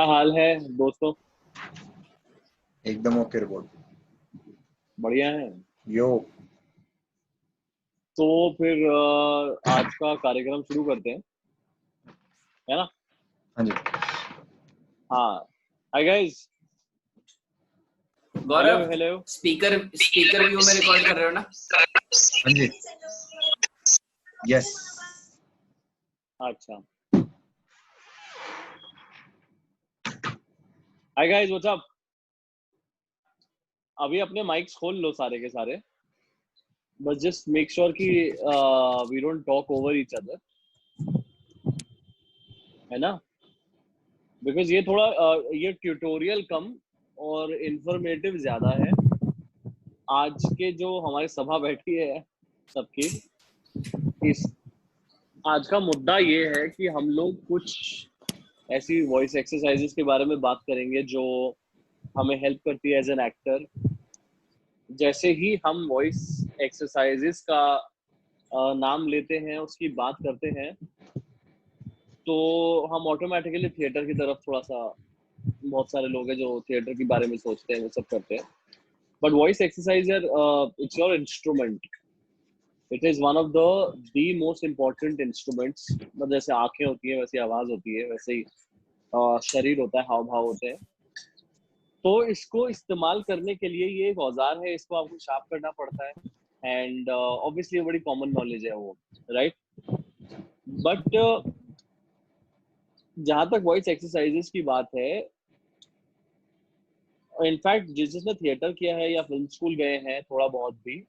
क्या हाल है दोस्तों? एकदम ओके रिपोर्ट। बढ़िया है। यो तो फिर आज का कार्यक्रम शुरू करते हैं, है ना? हाँ जी। हाँ। Hi guys. Hello Gaurav, hello. Speaker view में रिकॉर्ड कर रहे हो ना? हाँ जी। यस। अच्छा। Hi guys, what's up? अभी अपने माइक्स खोल लो सारे के सारे, बस जस्ट मेक श्योर कि we don't talk over each other, है ना? बिकॉज ये थोड़ा ये ट्यूटोरियल कम और इंफॉर्मेटिव ज्यादा है। आज के जो हमारी सभा बैठी है सबकी, इस आज का मुद्दा ये है कि हम लोग कुछ ऐसी वॉइस एक्सरसाइजेस के बारे में बात करेंगे जो हमें हेल्प करती है एज एन एक्टर। जैसे ही हम वॉइस एक्सरसाइजेस का नाम लेते हैं, उसकी बात करते हैं, तो हम ऑटोमेटिकली थिएटर की तरफ थोड़ा सा, बहुत सारे लोग हैं जो थिएटर के बारे में सोचते हैं, वो सब करते हैं। बट वॉइस एक्सरसाइज यार, it's your instrument. It is one of the most important instruments. मतलब जैसे आंखें होती है वैसे आवाज होती है, वैसे ही शरीर होता है, हाव भाव होते हैं। तो इसको इस्तेमाल करने के लिए ये एक औजार है, इसको आपको शार्प करना पड़ता है। एंड ऑब्वियसली बड़ी कॉमन नॉलेज है वो, राइट? बट जहां तक वॉइस एक्सरसाइजेस की बात है, इनफैक्ट जिसने थिएटर किया है या फिल्म स्कूल गए हैं थोड़ा बहुत भी,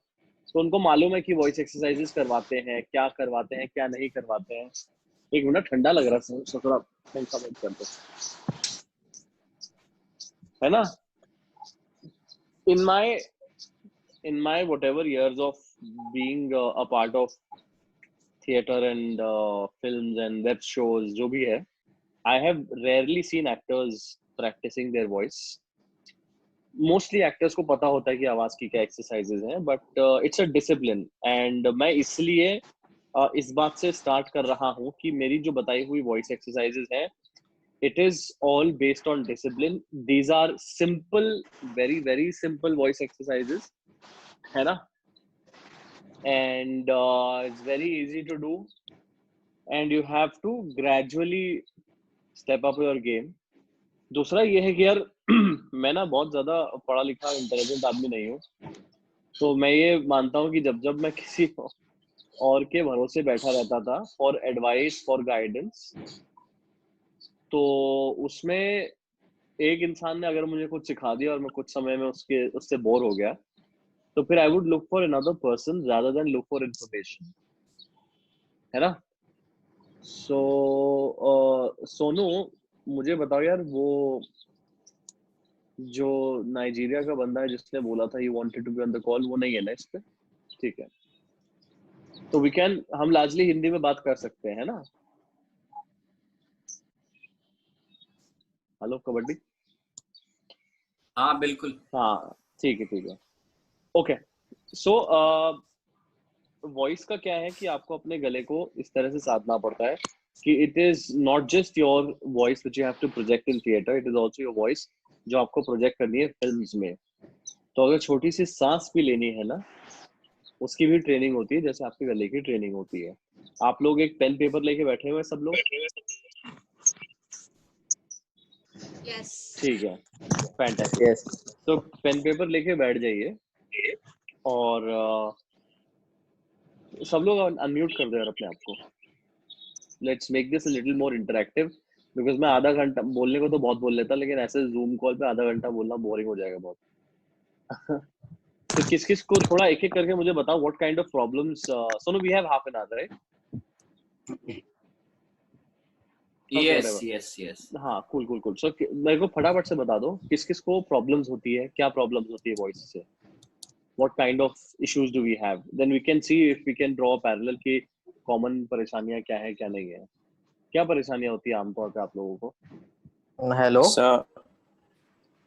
तो उनको मालूम है कि वॉइस एक्सरसाइजेस करवाते हैं, क्या नहीं करवाते हैं। एक मिनट, ठंडा लग रहा है, थोड़ा पंखा बंद करते है ना। In my whatever years of being a part of theater and films and web shows, जो भी है, I have rarely seen actors practicing their voice. Mostly actors को पता होता है कि आवाज की क्या एक्सरसाइजेज हैं, but it's a discipline. And मैं इसलिए इस बात से स्टार्ट कर रहा हूँ कि मेरी जो बताई हुई वॉइस एक्सरसाइजेज हैं, it is all based on discipline. These are simple, very very simple voice exercises, है ना? And it's very easy to do, and you have to gradually step up your game. दूसरा ये है कि यार मैं ना बहुत ज्यादा पढ़ा लिखा इंटेलिजेंट आदमी नहीं हूँ, तो मैं ये मानता हूँ कि जब जब मैं किसी और के भरोसे बैठा रहता था फॉर एडवाइस, फॉर गाइडेंस, तो उसमें एक इंसान ने अगर मुझे कुछ सिखा दिया और मैं कुछ समय में उससे बोर हो गया, तो फिर I would look for another person rather than look for information, है ना? सो सोनू, मुझे बताओ यार, वो जो नाइजीरिया का बंदा है जिसने बोला था ही wanted to be on the call, वो नहीं है ना इस पे? ठीक है, तो हम लार्जली हिंदी में बात कर सकते हैं, है ना? हेलो कबड्डी। हाँ बिल्कुल। हाँ ठीक है ठीक है। ओके। सो वॉइस का क्या है कि आपको अपने गले को इस तरह से साधना पड़ता है कि it is not just your voice which you have to project in theatre, it is also your voice जो आपको प्रोजेक्ट करनी है फिल्म्स में। तो अगर छोटी सी सांस भी लेनी है ना, उसकी भी ट्रेनिंग होती है, जैसे आपके गले की ट्रेनिंग होती है। आप लोग एक पेन पेपर लेके बैठे हुए सब लोग? यस। ठीक है, फैंटास्टिक। यस। तो पेन पेपर लेके बैठ जाइए और सब लोग अनम्यूट कर दो यार अपने आप को। Let's make this a little more interactive, because मैं आधा घंटा बोलने को तो बहुत बोल लेता, लेकिन ऐसे जूम कॉल पे आधा घंटा बोलना बोरिंग हो जाएगा बहुत। तो किस किस को थोड़ा एक एक करके मुझे बताओ, what kind of problems. Sonu, we have half an hour, right? Yes yes yes. हाँ, कूल कूल कूल। सो मेरे को फटाफट से बता दो किस किस को प्रॉब्लम्स होती है, क्या प्रॉब्लम्स होती है वॉइस से, what kind of issues do we have, then we can see if we can draw a parallel कि कॉमन परेशानियां क्या है क्या नहीं है। क्या परेशानियां होती है आमतौर पे आप लोगों को? हेलो सर,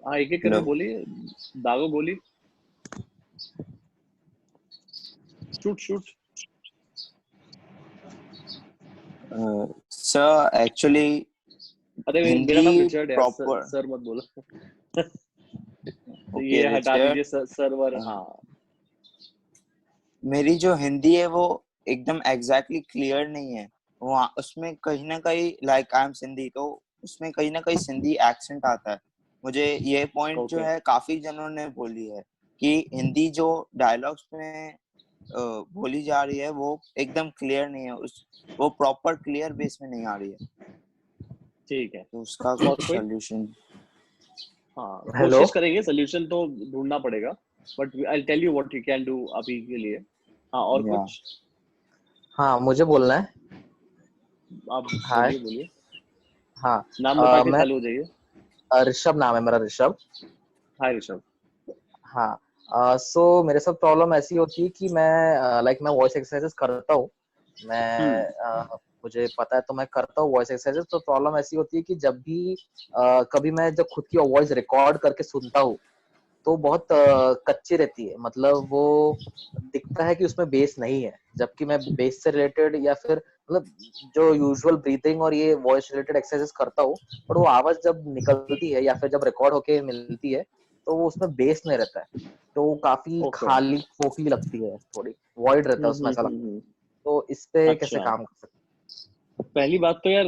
हाँ, एक एक करके बोलिए। दागो बोली, शूट शूट। सर एक्चुअली अरे मेरा नाम रिचर्ड है, सर मत बोलो। ओके, ये हटा रिचर्ड। दीजिए सर्वर। हाँ, मेरी जो हिंदी है वो एकदम एग्जैक्टली क्लियर नहीं है, वो उसमें कहीं ना कहीं लाइक आई एम सिंधी, तो उसमें कहीं ना कहीं सिंधी एक्सेंट आता है। मुझे ये पॉइंट जो ओके है काफी जनों ने बोली है कि हिंदी जो डायलॉग्स में बोली जा रही है वो एकदम क्लियर नहीं है, वो प्रॉपर क्लियर बेस में नहीं आ रही है, ठीक है। तो उसका और कुछ कोई? सॉल्यूशन। हाँ, हेलो, कोशिश करेंगे, सोल्यूशन तो ढूंढना पड़ेगा, but I tell you what you can do अभी के लिए। हाँ, और या कुछ हाँ मुझे बोलना है। आप हाय। बोलिए बोलिए, हाँ नाम बता के मैं चालू हो जाइए। ऋषभ नाम है मेरा, ऋषभ। हाय ऋषभ। हाँ सो मेरे साथ प्रॉब्लम ऐसी होती है कि मैं लाइक मैं वॉइस एक्सरसाइजेस करता हूँ। मैं मुझे पता है तो मैं करता हूँ वॉइस एक्सरसाइजेस। तो प्रॉब्लम ऐसी होती है कि जब भी कभी मैं जब खुद की वॉइस रिकॉर्ड करके सुनता हूँ तो बहुत कच्ची रहती है, मतलब वो दिखता है कि उसमें बेस नहीं है, जबकि मैं बेस से रिलेटेड या फिर मतलब जो यूजुअल ब्रीथिंग और ये वॉइस रिलेटेड एक्सरसाइजेस करता हूँ, पर वो आवाज जब निकलती है या फिर जब रिकॉर्ड होके मिलती है तो वो उसमें बेस नहीं रहता है, तो वो काफी ओके। खाली खोखली लगती है, थोड़ी वॉइड रहता है उसमें, ऐसा लगता है। हम्म। तो इस पे कैसे अच्छा, काम कर सकते पहली बात तो यार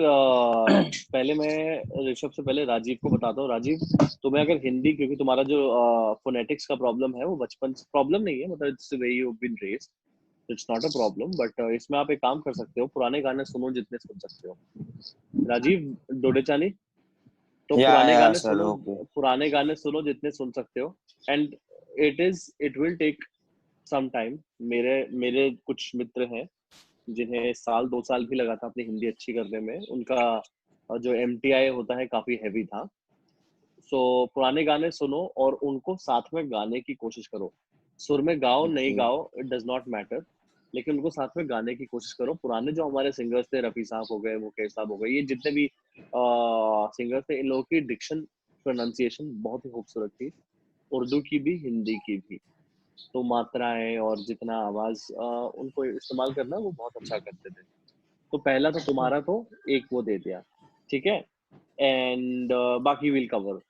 पहले मैं ऋषभ से पहले राजीव को बताता हूँ। राजीव, तुम्हें अगर हिंदी, क्योंकि तुम्हारा जो फोनेटिक्स का प्रॉब्लम है वो बचपन से प्रॉब्लम नहीं है, मतलब it's the way you been raised, it's not a problem, but इसमें आप एक काम कर सकते हो, पुराने गाने सुनो जितने सुन सकते हो। राजीव डोडेचानी, तो या सर, ओके। पुराने गाने सुनो जितने सुन सकते हो। And it will take some time. मेरे मेरे कुछ मित्र हैं जिन्हें साल 2 साल भी लगा था अपनी हिंदी अच्छी करने में, उनका जो MTI होता है काफी हैवी था। सो पुराने गाने सुनो और उनको साथ में गाने की कोशिश करो। सुर में गाओ नहीं ओके, गाओ, इट डज नॉट मैटर, लेकिन उनको साथ में गाने की कोशिश करो। पुराने जो हमारे सिंगर्स थे, रफी साहब हो गए, मुकेश साहब हो गए, ये जितने भी सिंगर्स थे, इन लोगों की डिक्शन, प्रोनाउंसिएशन बहुत ही खूबसूरत थी, उर्दू की भी हिंदी की भी। तो मात्राएं और जितना आवाज उनको इस्तेमाल करना वो बहुत अच्छा करते थे। तो पहला तो तुम्हारा तो एक वो दे दिया, ठीक है। एंड बाकी विल कवर।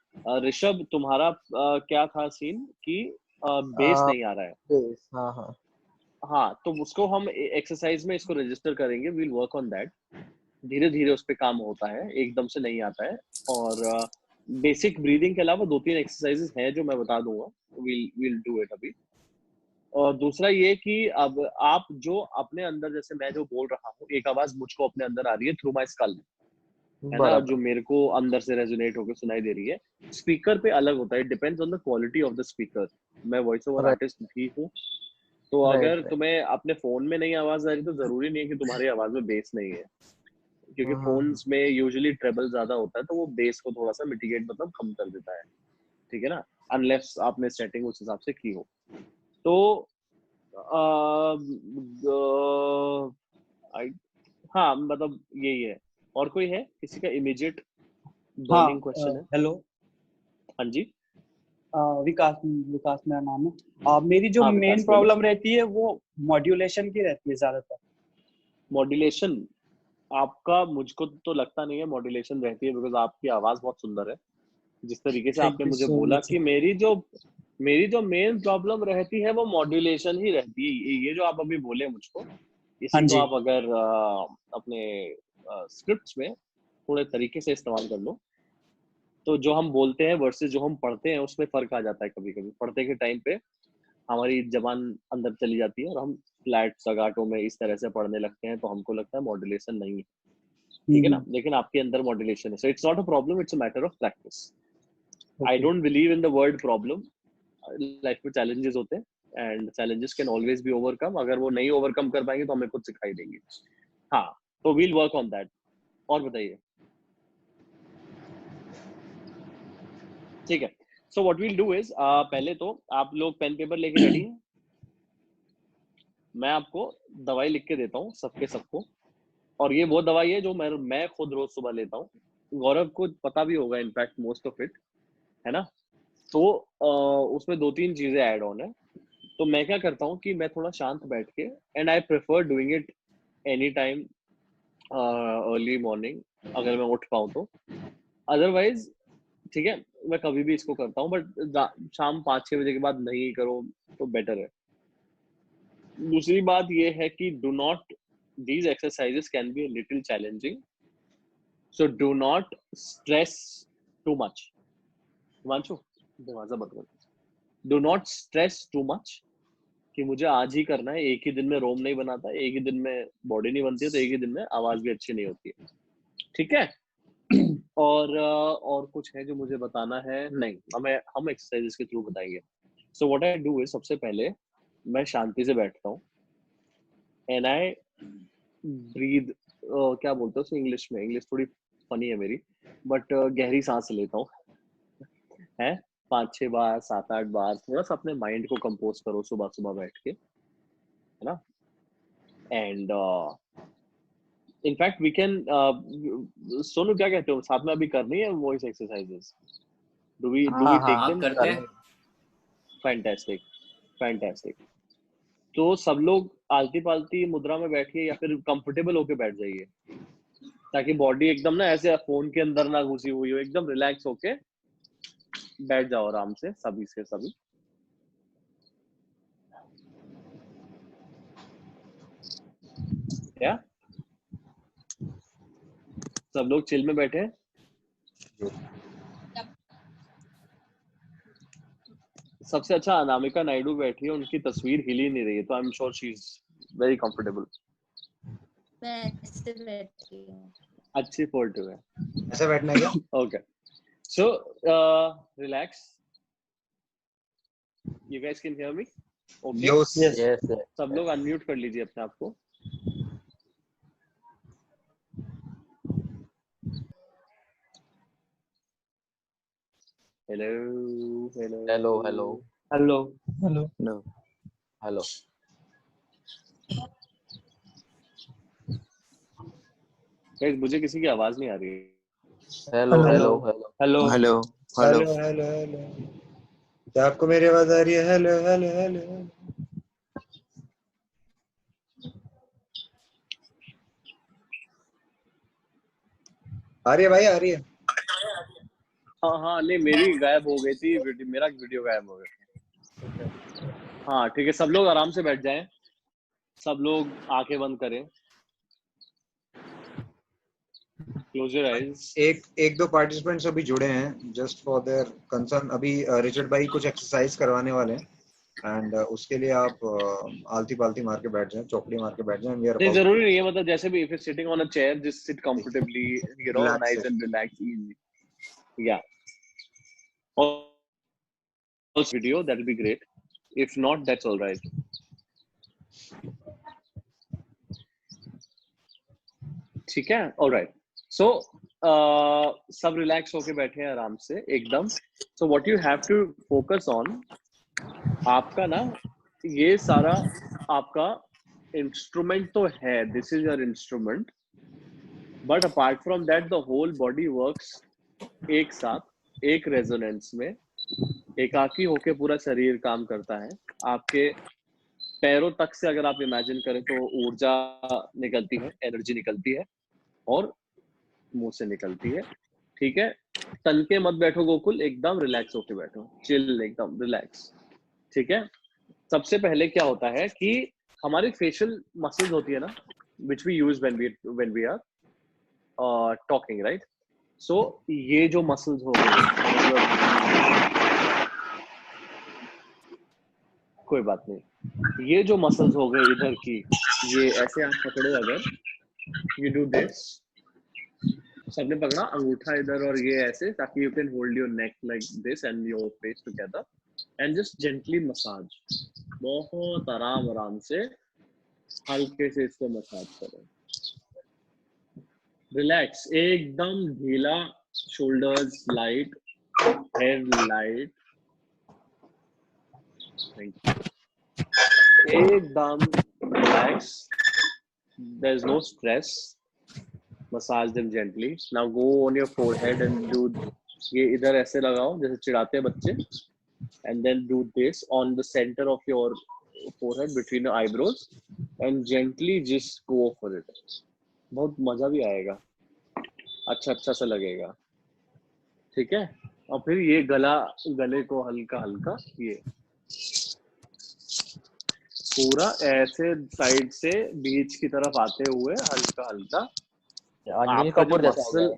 ऋषभ, तुम्हारा क्या था सीन कि बेस हैं? नहीं आ रहा है। बेस, हाँ हाँ। हाँ, तो उसको हम एक्सरसाइज में इसको रजिस्टर करेंगे, विल वर्क ऑन दैट। धीरे धीरे उस पर काम होता है, एकदम से नहीं आता है। और बेसिक ब्रीदिंग के अलावा 2-3 एक्सरसाइजेस हैं जो मैं बता दूंगा, विल डू इट अभी। और दूसरा ये कि अब आप जो अपने अंदर, जैसे मैं जो बोल रहा हूँ, एक आवाज मुझको अपने अंदर आ रही है थ्रू माई स्कल, है ना, जो बराबर। मेरे को अंदर से रेजोनेट होकर सुनाई दे रही है। स्पीकर पे अलग होता है, it depends on the quality of the speaker. मैं वॉइस ओवर राइट आर्टिस्ट भी हूँ, तो राइट अगर राइट। तुम्हें अपने फोन में नहीं आवाज आ रही तो जरूरी नहीं है कि तुम्हारी आवाज में बेस नहीं है, क्योंकि हम्म। फोन्स में यूजुअली ट्रेबल ज्यादा होता है, तो वो बेस को थोड़ा सा मिटिगेट, मतलब कम कर देता है, ठीक है ना, अनलेस आपने सेटिंग उस हिसाब से की हो। तो आई, हाँ, मतलब यही है। और कोई है किसी का इमीडिएट हाँ, बर्निंग क्वेश्चन है? हेलो। हाँ जी। विकास विकास मेरा नाम है। मेरी जो हाँ मेन विकास, बोलो। प्रॉब्लम रहती है वो मॉड्यूलेशन की रहती है ज्यादातर। मॉड्यूलेशन आपका, मुझको तो लगता नहीं है मॉड्यूलेशन रहती है, बिकॉज आपकी आवाज बहुत सुंदर है। जिस तरीके से थैंक आपने यू मुझे सो बोला मच। कि मेरी जो मेन प्रॉब्लम रहती है वो मॉड्यूलेशन ही रहती है, ये जो आप अभी बोले मुझको, हाँ इसी को जी। आप अगर अपने स्क्रिप्ट्स में थोड़े तरीके से इस्तेमाल कर लो, तो जो हम बोलते हैं वर्सेस जो हम पढ़ते हैं उसमें फर्क आ जाता है। कभी कभी पढ़ते के टाइम पे हमारी जबान अंदर चली जाती है और हम फ्लैट सगाटों में इस तरह से पढ़ने लगते हैं, तो हमको लगता है मॉड्यूलेशन नहीं है, ठीक है ना, लेकिन आपके अंदर मॉड्यूलेशन है। So it's not a problem, it's a matter of practice. I okay. Don't believe in the word problem. Life में चैलेंजेस होते हैं and challenges can always be overcome. अगर वो नहीं ओवरकम कर पाएंगे तो हमें खुद सिखाई देंगे। हाँ, तो वील वर्क ऑन दैट। और बताइए, ठीक है। So what we'll do is, पहले तो आप लोग पेन पेपर लेके रेडी हैं? मैं आपको दवाई लिख के देता हूँ सबके सबको, और ये वो दवाई है जो मैं खुद रोज सुबह लेता हूँ। गौरव को पता भी होगा, इनफैक्ट मोस्ट ऑफ इट, है ना। तो उसमें 2-3 चीजें ऐड ऑन है। तो मैं क्या करता हूँ कि मैं थोड़ा शांत बैठ के, and I prefer doing it any time early morning, अगर मैं उठ पाऊँ तो, अदरवाइज ठीक है मैं कभी भी इसको करता हूँ, बट शाम 5-6 बजे के बाद नहीं करो तो बेटर है। दूसरी बात ये है कि do not, these exercises can be a little challenging, so do not stress too much. Himanshu दरवाजा बंद कर, do not stress too much कि मुझे आज ही करना है, एक ही दिन में रोम नहीं बनाता, एक ही दिन में बॉडी नहीं बनती है, तो एक ही दिन में आवाज भी अच्छी नहीं होती है, ठीक है। और कुछ है जो मुझे बताना है? नहीं, हम एक्सरसाइजेस के थ्रू बताएंगे। So what I do is, सबसे पहले मैं शांति से बैठता हूँ एंड आई ब्रीद, क्या बोलते हैं उसे इंग्लिश में, इंग्लिश थोड़ी फनी है मेरी, बट गहरी सांस लेता हूँ है 5-6 बार 7-8 बार, थोड़ा सा अपने माइंड को कंपोज करो सुबह सुबह बैठ के, है ना। And in fact we can, Sonu क्या कहते हो, साथ में अभी करनी है voice exercises? Do we take आप देम? करते हैं? Fantastic, fantastic. तो सब लोग आलती पालती मुद्रा में बैठिए या फिर कंफर्टेबल होके बैठ जाइए, ताकि बॉडी एकदम ना ऐसे फोन के अंदर ना घुसी हुई हो, एकदम रिलैक्स होके बैठ जाओ आराम से सभी से सभी। क्या सब लोग चिल में बैठे हैं? सबसे अच्छा अनामिका नायडू बैठी है, उनकी तस्वीर हिल ही नहीं रही है, तो I am sure she is very comfortable. मैं ऐसे बैठी हूँ। अच्छी फोटो है, ऐसे बैठना है क्या? Okay so relax, you guys can hear me? Okay, yes yes सब लोग अनम्यूट कर लीजिए अपने आप को। Hello hello hello hello hello hello hello. Guys मुझे किसी की आवाज नहीं आ रही है। Hello hello hello hello hello hello hello hello, क्या आपको मेरी आवाज आ रही है? हेलो हेलो हेलो, आ रही है भाई, आ रही है। हाँ हाँ, नहीं मेरी गायब हो गई थी, मेरा वीडियो गायब हो गया। हाँ ठीक है, सब लोग आराम से बैठ जाएं, सब लोग आंखें बंद करें, क्लोज योर आईज। एक दो पार्टिसिपेंट्स अभी जुड़े हैं, जस्ट फॉर देयर कंसर्न। अभी रिचर्ड भाई कुछ एक्सरसाइज करवाने वाले हैं, एंड उसके लिए आप आलती पालती मार के बैठ जाएं, चौकड़ी मार के बैठ जाएं। वी आर नहीं अबाउट जरूरी नहीं है, मतलब जैसे भी, if you sitting on a chair just sit comfortably, you know, nice relax. And relax, easy, या also video that will be great, if not that's all right। ठीक है, all right, so सब रिलैक्स होके बैठे हैं आराम से एकदम। so what you have to focus on, आपका ना ये सारा आपका इंस्ट्रूमेंट तो है, this is your instrument, but apart from that the whole body works एक साथ एक रेजोनेंस में, एकाकी होके पूरा शरीर काम करता है। आपके पैरों तक से अगर आप इमेजिन करें तो ऊर्जा निकलती है, एनर्जी निकलती है, और मुंह से निकलती है, ठीक है। तन के मत बैठो गोकुल, एकदम रिलैक्स होके बैठो, चिल, एकदम रिलैक्स, ठीक है। सबसे पहले क्या होता है कि हमारी फेशियल मसल्स होती है ना, which we use when we are talking, right. So ये जो मसल्स हो गए, कोई बात नहीं, ये जो मसल्स हो गए इधर की, ये ऐसे आप पकड़ो, अगर यू डू दिस, सबने पकड़ा अंगूठा इधर और ये ऐसे, ताकि you can hold your neck like this and your face together and just gently massage, बहुत आराम आराम से हल्के से इसको मसाज करो, रिलैक्स, एकदम ढीला, शोल्डर्स लाइट, हेड लाइट, एकदम relax, there is no stress, massage them gently, now go on your forehead and do, ये इधर ऐसे लगाओ जैसे चिढ़ाते हैं बच्चे, and then do this on the center of your forehead between your eyebrows and gently just go for it, बहुत मजा भी आएगा। अच्छा अच्छा सा लगेगा, ठीक है। और फिर ये गले को हल्का हल्का ये पूरा ऐसे साइड से बीच की तरफ आते हुए हल्का हल्का अनिल आपका जो कपूर जैसा हो गया मसल,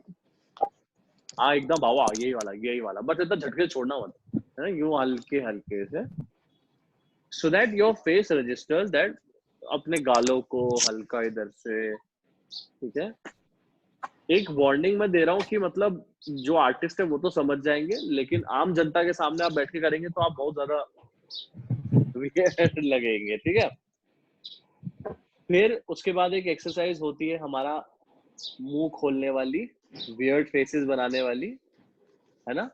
हाँ एकदम भावा, यही वाला, बस इतना झटके छोड़ना मत, है ना, यूं हल्के हल्के से, so that your face registers that, अपने गालों को हल्का इधर से, ठीक है। एक वार्निंग मैं दे रहा हूँ कि मतलब जो आर्टिस्ट है वो तो समझ जाएंगे, लेकिन आम जनता के सामने आप बैठ के करेंगे तो आप बहुत ज्यादा weird लगेंगे, ठीक है। फिर उसके बाद एक एक्सरसाइज होती है हमारा मुंह खोलने वाली, वियर्ड फेसेस बनाने वाली, है ना।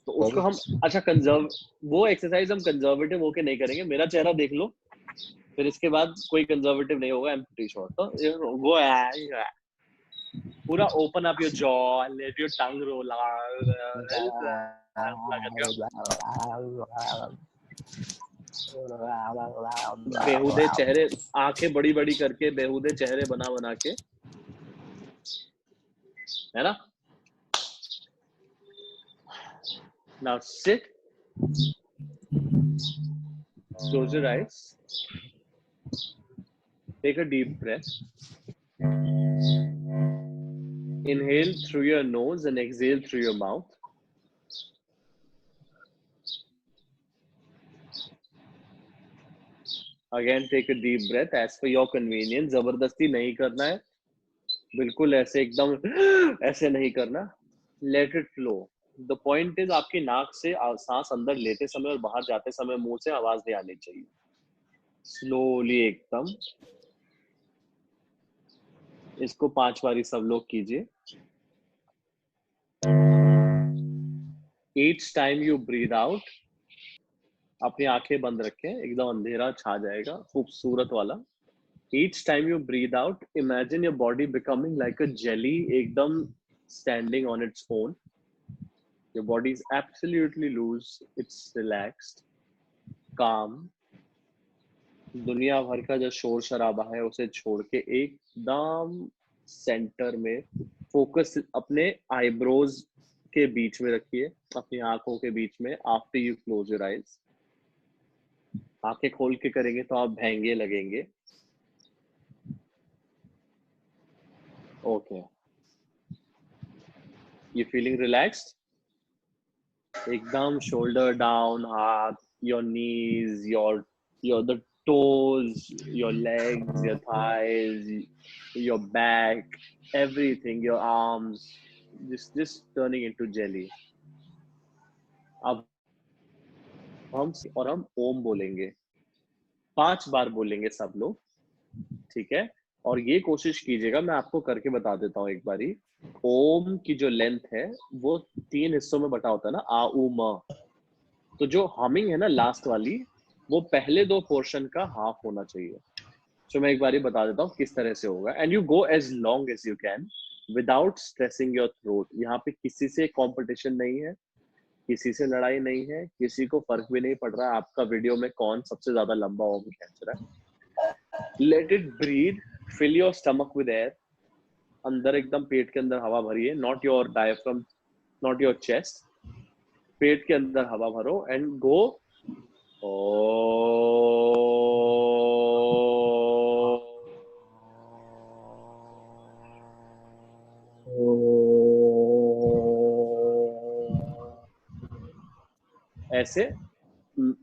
तो उसको हम अच्छा वो एक्सरसाइज हम कंजर्वेटिव होके नहीं करेंगे, मेरा चेहरा देख लो, फिर इसके बाद कोई कंजर्वेटिव नहीं होगा, आई एम प्रीटी श्योर। तो वो पूरा open up your jaw, let your tongue roll, बेहुदे चेहरे, आंखें बड़ी बड़ी करके बेहुदे चेहरे बना बना के, है ना। Now sit, close your eyes, take a deep breath, inhale through your nose and exhale through your mouth. Again take a deep breath as per your convenience, जबरदस्ती नहीं करना है, बिल्कुल ऐसे एकदम ऐसे नहीं करना, let it flow. The point is आपकी नाक से सांस अंदर लेते समय और बाहर जाते समय मुंह से आवाज नहीं आनी चाहिए, स्लोली एकदम। इसको 5 बारी सब लोग कीजिए। Each time you breathe out, अपनी आंखें बंद रखें, एकदम अंधेरा छा जाएगा खूबसूरत वाला। Each time you breathe out, imagine your body becoming like a jelly, एकदम standing on its own. Your body is absolutely loose, it's relaxed, calm. दुनिया भर का जो शोर शराबा है उसे छोड़ के एकदम सेंटर में फोकस अपने आईब्रोज के बीच में रखिए, अपनी आंखों के बीच में। After you close your eyes, आंखें खोल के करेंगे तो आप भैंगे लगेंगे। Okay, you feeling relaxed? एकदम शोल्डर डाउन, हाथ, your knees, your the toes, your legs, your thighs, your back, everything, your arms, just turning into jelly. अब हम ओम बोलेंगे, 5 बार बोलेंगे सब लोग, ठीक है। और ये कोशिश कीजिएगा, मैं आपको करके बता देता हूँ एक बारी। ओम की जो लेंथ है वो 3 हिस्सों में बटा होता है ना, आ उ म। तो जो हमिंग है ना लास्ट वाली, वो पहले 2 पोर्शन का हाफ होना चाहिए। तो मैं एक बार बता देता हूँ किस तरह से होगा। And you go as long as you can without stressing your throat. यहाँ पे किसी से कंपटीशन नहीं है, किसी से लड़ाई नहीं है, किसी को फर्क भी नहीं पड़ रहा है आपका वीडियो में कौन सबसे ज्यादा लंबा ओम खींच रहा है। Let it breathe, fill your stomach with air. अंदर एकदम पेट के अंदर हवा भरिए, not your diaphragm, not your chest, पेट के अंदर हवा भरो एंड गो। ऐसे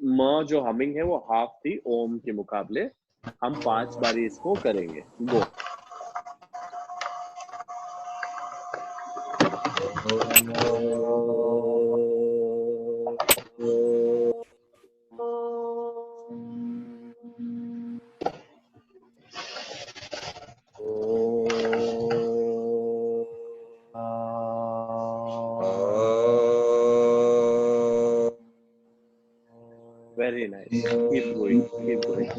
म जो हमिंग है वो हाफ थी ओम के मुकाबले। हम 5 बारी इसको करेंगे, गो। Very nice. Keep going. Keep going.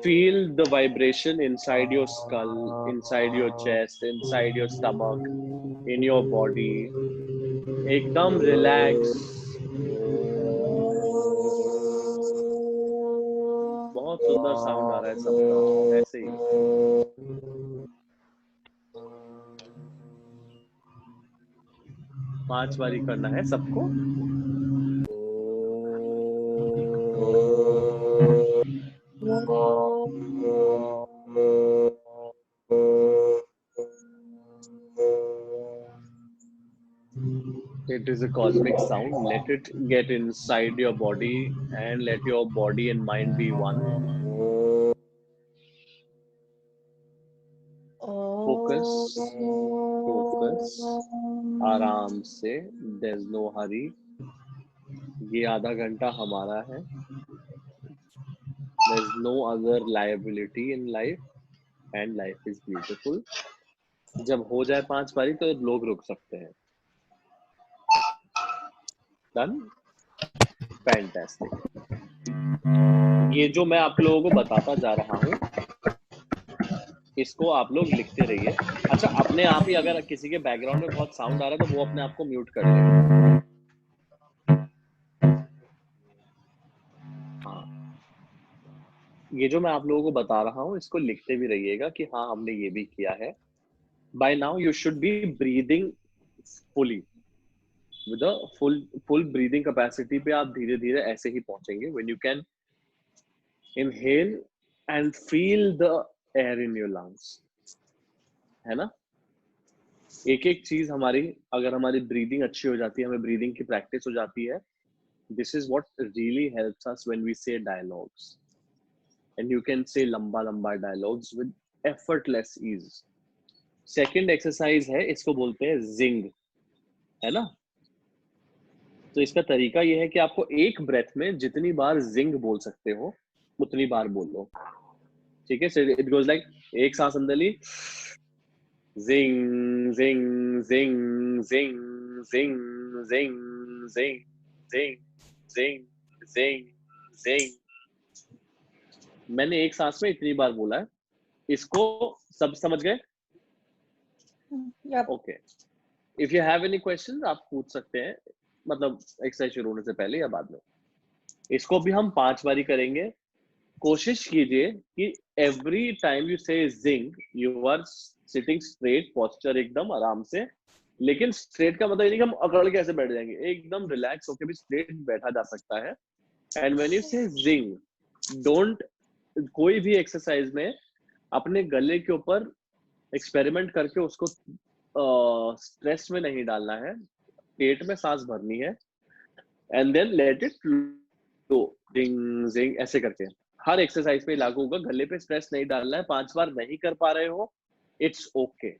Feel the vibration inside your skull, inside your chest, inside your stomach, in your body. एकदम relax. बहुत सुंदर साउंड आ रहा है सबका, ऐसे ही। 5 बारी करना है सबको। It is a cosmic sound. Let it get inside your body and let your body and mind be one. Focus, focus. आराम से, there's no hurry. ये आधा घंटा हमारा है. There's no other liability in life and life is beautiful. जब हो जाए 5 बारी तो लोग रुक सकते हैं. Done? Fantastic. ये जो मैं आप लोगों को बताता जा रहा हूँ, इसको आप लोग लिखते रहिए. अच्छा, अपने आप ही अगर किसी के बैकग्राउंड में बहुत साउंड आ रहा है तो वो अपने आप को म्यूट कर ले. हाँ, ये जो मैं आप लोगों को बता रहा हूँ इसको लिखते भी रहिएगा कि हाँ हमने ये भी किया है. By now you should be breathing fully. With a full breathing capacity पे आप धीरे धीरे ऐसे ही पहुंचेंगे. When you can inhale and feel the air in your lungs, है ना. एक एक चीज हमारी, अगर हमारी ब्रीदिंग अच्छी हो जाती है, हमें ब्रीदिंग की प्रैक्टिस हो जाती है. This is what really helps us when we say dialogues, and you can say लंबा लंबा dialogues with effortless ease. Second exercise है, इसको बोलते हैं जिंग, है ना. तो इसका तरीका ये है कि आपको एक ब्रेथ में जितनी बार जिंग बोल सकते हो उतनी बार बोल लो. ठीक है. इट गोज लाइक, एक सांस अंदर ली, जिंग जिंग जिंग जिंग जिंग जिंग जिंग जिंग जिंग जिंग जिंग. मैंने एक सांस में इतनी बार बोला है. इसको सब समझ गए? Okay. If you have any questions आप पूछ सकते हैं, मतलब एक्सरसाइज शुरू होने से पहले या बाद में. इसको भी हम 5 बारी करेंगे. कोशिश कीजिए कि every time you say zing you are sitting straight, posture एकदम आराम से. लेकिन स्ट्रेट का मतलब ये नहीं कि हम अकड़ के ऐसे बैठ जाएंगे. एकदम रिलैक्स होकर भी स्ट्रेट बैठा जा सकता है. And when you say Jing, don't, कोई भी एक्सरसाइज में अपने गले के ऊपर एक्सपेरिमेंट करके उसको स्ट्रेस में नहीं डालना है. पेट में सांस भरनी है and then let it go, zing zing ऐसे करके. हर एक्सरसाइज पे लागू होगा. गले पे स्ट्रेस नहीं डालना है. 5 बार नहीं कर पा रहे हो, it's okay.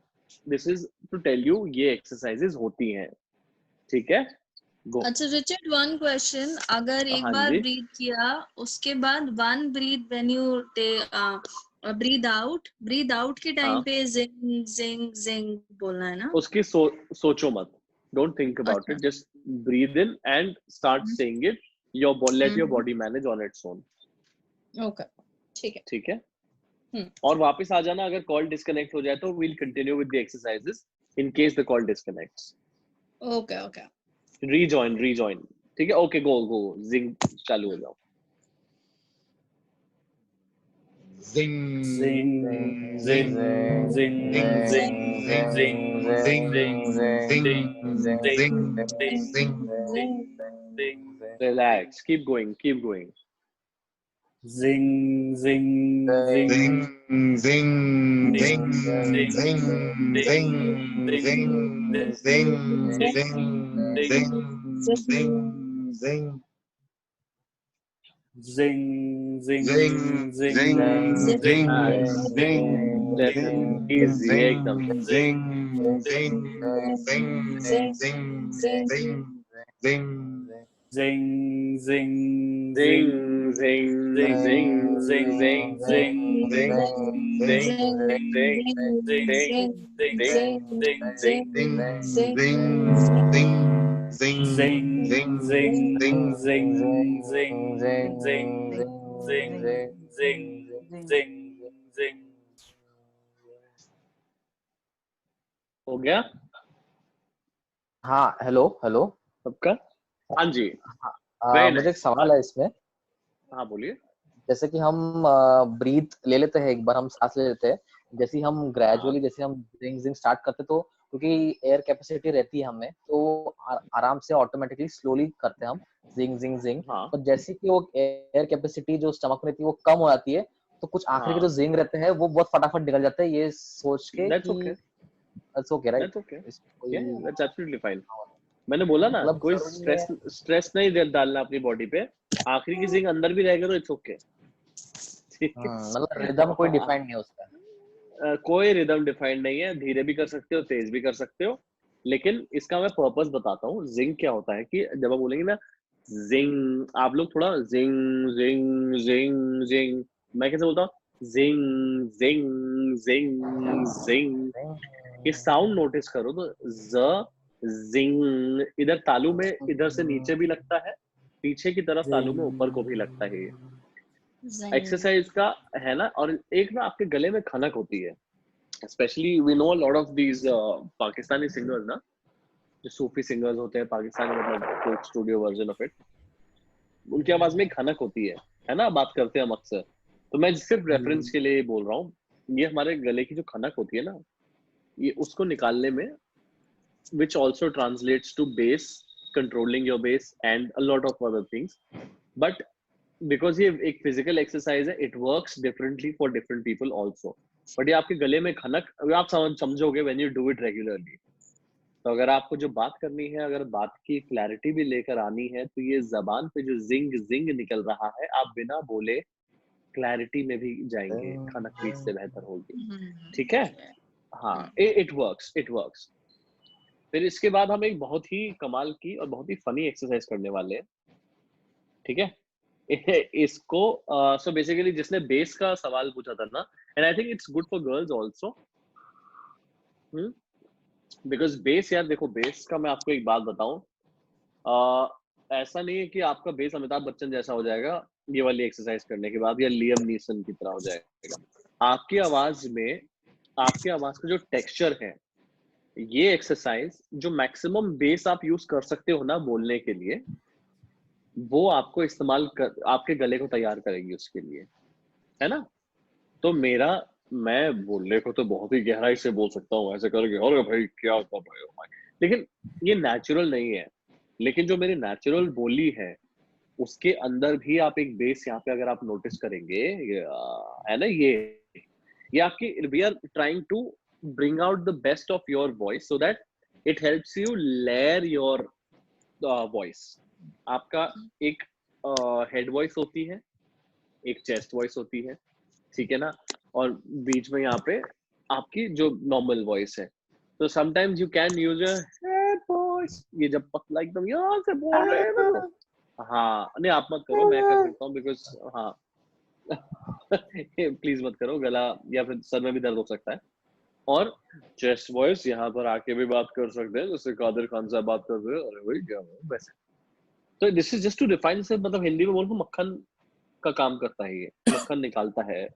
This is to tell you ये एक्सरसाइजेज होती हैं. ठीक है, गो. अच्छा रिचर्ड, वन क्वेश्चन. अगर एक हाँ बार जी. ब्रीथ किया, उसके बाद one breath when you breathe out के टाइम हाँ, पे जिंग जिंग जिंग बोलना है ना? उसकी सोचो मत. डोंट थिंक अबाउट अच्छा. It. Just breathe in and start saying it. Your let your hmm. Body manage on its own. Okay, ठीक है. ठीक है. और वापस आ जाना अगर कॉल डिस्कनेक्ट हो जाए तो. We'll continue with the exercises in case the call disconnects. Okay okay. Rejoin. ठीक है. ओके, गो गो. जिंग चालू हो जाओ. Zing, Zing, zing, zing, zing, zing, zing, zing, zing, zing, zing, zing. Relax. Keep going. Keep going. Zing, zing, zing, zing, zing, zing, zing, zing, zing, zing, zing, zing, zing, zing, zing. zing, zing, Zing, zing, zing, zing, Nice. zing, That's zing, easy. zing, एकदम. zing, zing, zing, zing, zing, zing. zing, zing, Zing, zing, zing, zing, zing, zing, zing, zing, zing, zing, zing, zing, zing, zing, zing, zing, zing, zing. Zing, zing, zing, zing, zing, zing, zing, zing, zing, zing, zing, zing, zing, zing, zing. हो गया हाँ, hello hello. सबका? हाँ जी. Very मुझे एक nice. सवाल है इसमें. हाँ, बोलिए. जैसे कि हम ब्रीथ ले लेते हैं, एक बार हम सांस ले लेते हैं, जैसे ही हम ग्रेजुअली जैसे हम जिंग जिंग स्टार्ट करते तो क्योंकि एयर कैपेसिटी रहती है हमें, तो आराम से ऑटोमेटिकली स्लोली करते हैं हम जिंग जिंग जिंग। हाँ तो जैसे कि वो एयर कैपेसिटी जो स्टमक में रहती है वो कम हो जाती है, तो कुछ आखिरी के जो हाँ, जिंग रहते हैं वो बहुत फटाफट निकल जाते हैं, ये सोच के दैट्स कि okay, it's okay right. That's okay, इसमें या कोई दैट्स एब्सोल्युटली फाइन। मैंने बोला ना, मतलब कोई जरूरी नहीं स्ट्रेस है। स्ट्रेस नहीं डालना अपनी बॉडी पे। आखिरी की जिंग अंदर भी रहेगा तो इट्स ओके, ठीक है। मतलब रिदम कोई डिफाइंड नहीं है उसका। कोई रिदम डिफाइंड नहीं है, धीरे भी कर सकते हो, तेज भी कर सकते हो। लेकिन इसका मैं पर्पस बताता हूँ। जिंग क्या होता है कि जब आप बोलेंगे ना जिंग, आप लोग थोड़ा जिंग जिंग जिंग जिंग, मैं कैसे बोलता हूँ जिंग जिंग जिंग जिंग, ये साउंड नोटिस करो तो ज जिंग, इधर तालू में इधर से नीचे भी लगता है, पीछे की तरफ तालू में ऊपर को भी लगता है। ये Zing. एक्सरसाइज का है ना। और एक ना आपके गले में खनक होती है, specially we know lot of these Pakistani singers ना, जो सूफी सिंगर्स होते हैं पाकिस्तानी, मतलब कोई स्टूडियो वर्जन ऑफ इट, उनकी आवाज में खनक होती है ना, बात करते हैं हम अक्सर। तो मैं सिर्फ रेफरेंस के लिए बोल रहा हूँ, ये हमारे गले की जो खनक होती है ना, ये उसको निकालने में, which also translates to bass, controlling your bass and a lot of other things, but because ये एक physical exercise है, it works differently for different people also, but ये आपके गले में खनक आप समझोगे when you do it regularly। तो अगर आपको जो बात करनी है, अगर बात की क्लैरिटी भी लेकर आनी है, तो ये जबान पे जो जिंग जिंग निकल रहा है, आप बिना बोले क्लैरिटी में भी जाएंगे, खनक भी इससे बेहतर होगी, ठीक है। हाँ, इट वर्क्स, इट वर्क्स। फिर इसके बाद हम एक बहुत ही कमाल की और बहुत ही फनी एक्सरसाइज करने वाले हैं, ठीक है। इसको सो बेसिकली जिसने बेस का सवाल पूछा था ना, and I think it's good for girls also, because base, यार देखो, बेस का मैं आपको एक बात बताऊं, ऐसा नहीं है कि आपका बेस अमिताभ बच्चन जैसा हो जाएगा ये वाली एक्सरसाइज करने के बाद, या लियम नीसन की तरह हो जाएगा। आपकी आवाज में, आपकी आवाज का जो टेक्सचर है, ये एक्सरसाइज जो मैक्सिमम बेस आप यूज कर सकते हो ना बोलने के लिए, वो आपको इस्तेमाल कर, आपके गले को तैयार करेगी उसके लिए, है ना। तो मैं बोलने को तो बहुत ही गहराई से बोल सकता हूँ ऐसे करके, अरे भाई क्या कर रहे हो भाई, लेकिन ये नेचुरल नहीं है। लेकिन जो मेरी नेचुरल बोली है, उसके अंदर भी आप एक बेस यहाँ पे अगर आप नोटिस करेंगे, है ना, ये आपकी, we are trying to bring out the best of your voice so that it helps you layer your voice। आपका एक हेड वॉइस होती है, एक चेस्ट वॉइस होती है, ठीक है ना, और बीच में यहाँ पे आपकी जो नॉर्मल वॉइस है। तो sometimes you can use a head voice, ये जब पतला एकदम यहाँ से बोल रहे हैं ना, तो हाँ, नहीं आप मत करो, मैं कर सकता हूँ, बिकॉज हाँ प्लीज मत करो, गला या फिर सर में भी दर्द हो सकता है। और चेस्ट वॉइस यहाँ पर आके भी बात कर सकते हैं, जैसे कादिर खान साहब बात कर रहे हैं, अरे भाई क्या वैसे। तो this is just to define say, मतलब हिंदी में बोलूं, मक्खन का काम करता है, ये मक्खन निकालता है।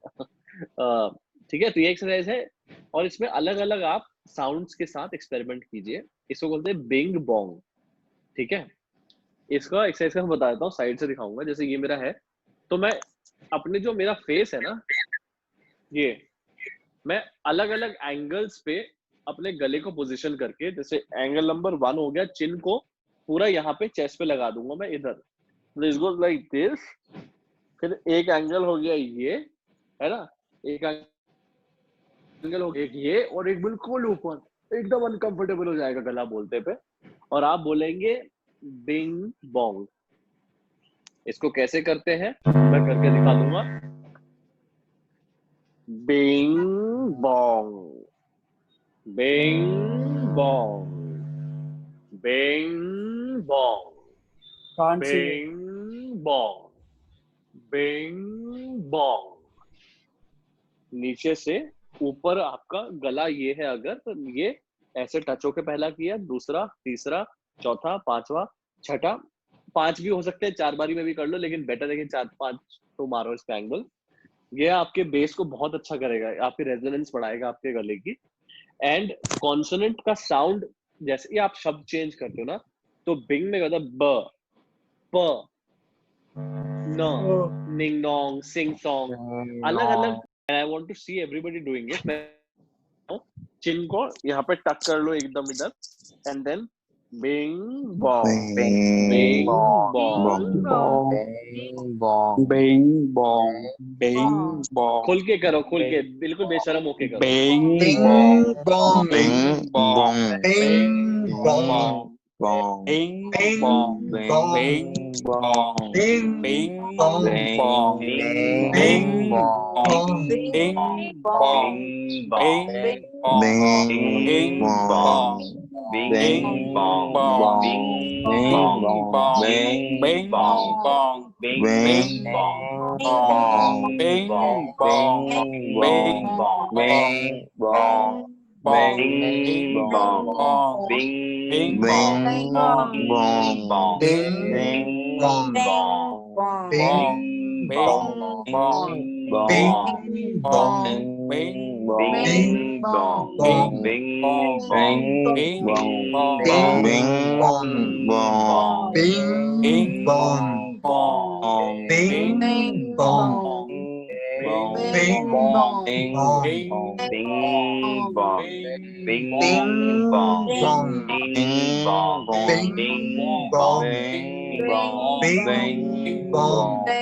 ठीक है, तो ये एक्सरसाइज है, और इसमें अलग अलग आप साउंड्स के साथ एक्सपेरिमेंट कीजिए। इसको बोलते हैं बिंग बोंग, ठीक है। इसका एक्सरसाइज का मैं बता देता हूँ, साइड से दिखाऊंगा। जैसे ये मेरा है, तो मैं अपने जो मेरा फेस है ना, ये मैं अलग अलग एंगल्स पे अपने गले को पोजीशन करके, जैसे एंगल नंबर 1 हो गया, चिन को पूरा यहाँ पे चेस्ट पे लगा दूंगा मैं इधर, दिस गोज लाइक दिस। फिर एक एंगल हो गया ये, है ना, एक एंगल हो गया ये, और एक बिल्कुल ऊपर, एकदम अनकंफर्टेबल हो जाएगा गला बोलते पे, और आप बोलेंगे बिंग बोंग। इसको कैसे करते हैं मैं करके दिखा दूंगा। बिंग बोंग, बिंग बोंग, बिंग बोंग, Can't see. बिंग बोंग, बिंग बोंग। नीचे से ऊपर आपका गला ये है, अगर तो ये ऐसे टच होके पहला किया, दूसरा, तीसरा, चौथा, पांचवा, छठा, 5 भी हो सकते हैं, 4 बारी में भी कर लो, लेकिन बेटर है कि 4-5 तो मारो इस पे एंगल। ये आपके बेस को बहुत अच्छा करेगा, आपकी रेजोनेंस बढ़ाएगा आपके गले की। एंड कॉन्सोनेंट का साउंड, जैसे ही आप शब्द चेंज करते हो ना, तो बिंग में कहता ब, प, न, निंग नोंग, सिंग सॉन्ग, अलग अलग। I want to see everybody doing it. Chin को यहाँ पे टक कर लो एकदम इधर, and then bing bong, Bing bing bong bong. bong Bing bong. Bing bong, bing bong, खुल के करो, खुल के, बिल्कुल बेशरम होके करो। bing Bing bong, bong. bing bong, Bing bong. bong bing Bing bong, bong. bing bong, Bing bing bong. bong, Bing bing bong. bong, Bing bing bong, bing bong, bing bing bong bong, bing bing bong bong, bing bing bong bong, bing bing bong bong, bing bing bong bong, bing bong, bing bing bong bong, bing bing bong bong, bing bing bong bong, bong Bing bing bong. bong Bing bing bong. bong, Bing bong bong. bing Bing bong, bong. bing bong bong, bing bing bong bong, Bing bong. bong Bing bong. bong, Bing bing bong. bong, bong Bing bong, bing bong. bong bing bing bong bing Bing bong, bong. bing bong Bing bing bong. bing bong Bing bing bong. bong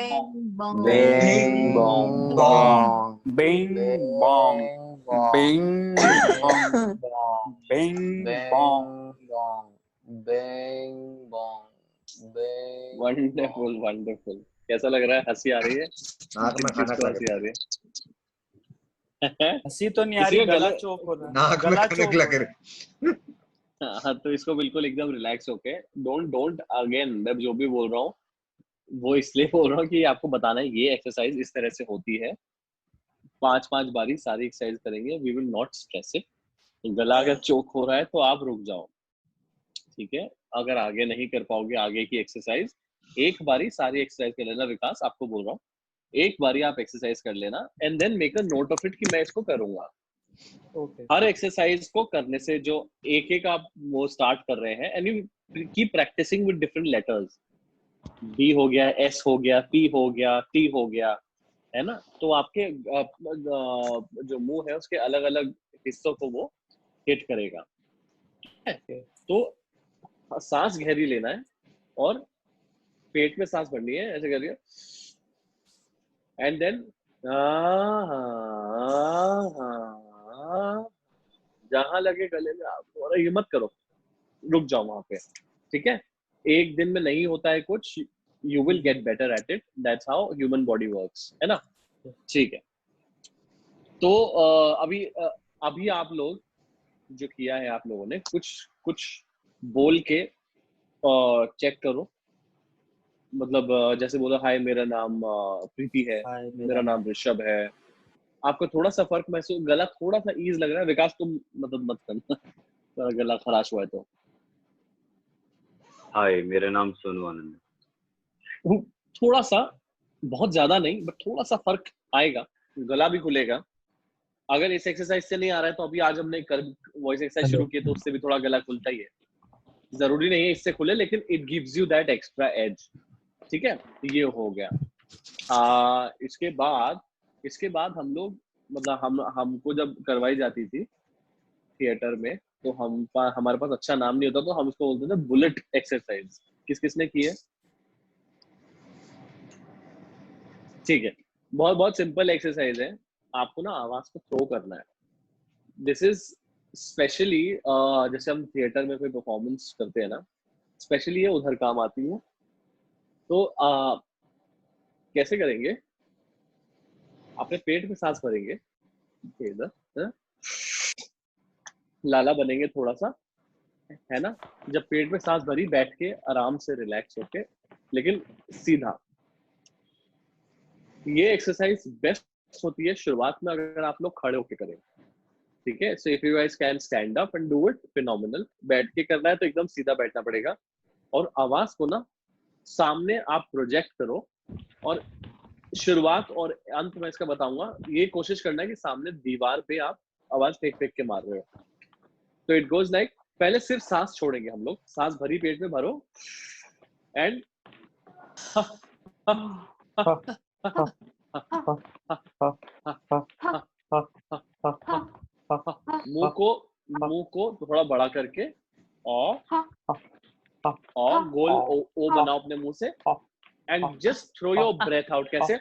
Bing bing bong bong. bing bong, bing bong, bing bong, Bing bong. Wonderful wonderful. कैसा लग रहा है? हंसी आ रही है? नाक में खाना किसको खा हंसी के आ रही है? हंसी तो नहीं आ किसी रही, का गला गले, चोक हो रहा है, नाक में गला खाने चोक के हो लग रहा है। रहे। हाँ, तो इसको बिल्कुल एकदम रिलैक्स होके, डोंट डोंट अगेन, मैं जो भी बोल रहा हूँ वो इसलिए बोल रहा हूँ कि आपको बताना है ये एक्सरसाइज इस तरह से होती है। 5-5 बारी सारी एक्सरसाइज करेंगे, we will not stress it. गला अगर चोक हो रहा है तो आप रुक जाओ, ठीक है? अगर आगे नहीं कर पाओगे आगे की एक्सरसाइज, एक बारी सारी एक्सरसाइज कर लेना। विकास आपको बोल रहा हूँ, एक बारी आप एक्सरसाइज कर लेना and then make a note of it कि मैं इसको करूंगा। हर एक्सरसाइज को करने से जो एक एक आप वो स्टार्ट कर रहे हैं, and you keep practising with different letters. B हो गया, एस हो गया, पी हो गया, टी हो गया, है ना? तो आपके जो मुंह है उसके अलग अलग हिस्सों को वो हिट करेगा। तो सांस गहरी लेना है और पेट में सांस भरनी है, ऐसे करिए, एंड देन जहां लगे गले में आप थोड़ा ये मत करो, रुक जाओ वहां पे, ठीक है? एक दिन में नहीं होता है कुछ, you will get better at it, that's how human body works, है ना? ठीक है। तो अभी आप लोग जो किया है, आप लोगों ने कुछ कुछ बोल के चेक करो, मतलब जैसे बोला, हाय मेरा नाम प्रीति है, मेरा नाम ऋषभ है। आपको थोड़ा सा फर्क महसूस, गला थोड़ा सा ईज लग रहा है? विकास तुम मतलब मत करना गला खराश हुआ है तो। हाय मेरा नाम सोनू आनंद है। थोड़ा सा, बहुत ज्यादा नहीं, बट थोड़ा सा फर्क आएगा, गला भी खुलेगा। अगर इस एक्सरसाइज से नहीं आ रहा है तो अभी आज हमने वॉइस एक्सरसाइज शुरू की तो उससे भी थोड़ा गला खुलता ही है। जरूरी नहीं है इससे खुले, लेकिन it gives you that extra edge, ठीक है? ये हो गया। इसके बाद हम लोग, मतलब हमको जब करवाई जाती थी थिएटर में, तो हमारे पास अच्छा नाम नहीं होता, तो हम उसको बोलते थे बुलेट एक्सरसाइज। किसने की है? ठीक है, बहुत बहुत सिंपल एक्सरसाइज है। आपको ना आवाज को थ्रो करना है। दिस इज स्पेशली जैसे हम थिएटर में कोई परफॉर्मेंस करते हैं ना, स्पेशली ये उधर काम आती है। तो कैसे करेंगे? अपने पेट में सांस भरेंगे, इधर लाला बनेंगे थोड़ा सा, है ना? जब पेट में सांस भरी, बैठ के आराम से रिलैक्स होके, लेकिन सीधा। ये एक्सरसाइज बेस्ट होती है शुरुआत में अगर आप लोग खड़े होके करें, ठीक है? So if you guys can stand up and do it, phenomenal. बैठ के करना है तो एकदम सीधा बैठना पड़ेगा, और आवाज को ना सामने आप प्रोजेक्ट करो, और शुरुआत और अंत में इसका बताऊंगा। ये कोशिश करना है कि सामने दीवार पे आप आवाज फेंक फेंक के मार रहे हो। तो इट गोज लाइक, पहले सिर्फ सांस छोड़ेंगे हम लोग, सांस भरी पेट में भरो, एंड मुंह को थोड़ा बड़ा करके और गोल ओ बनाओ अपने मुंह से and just throw your breath out. कैसे?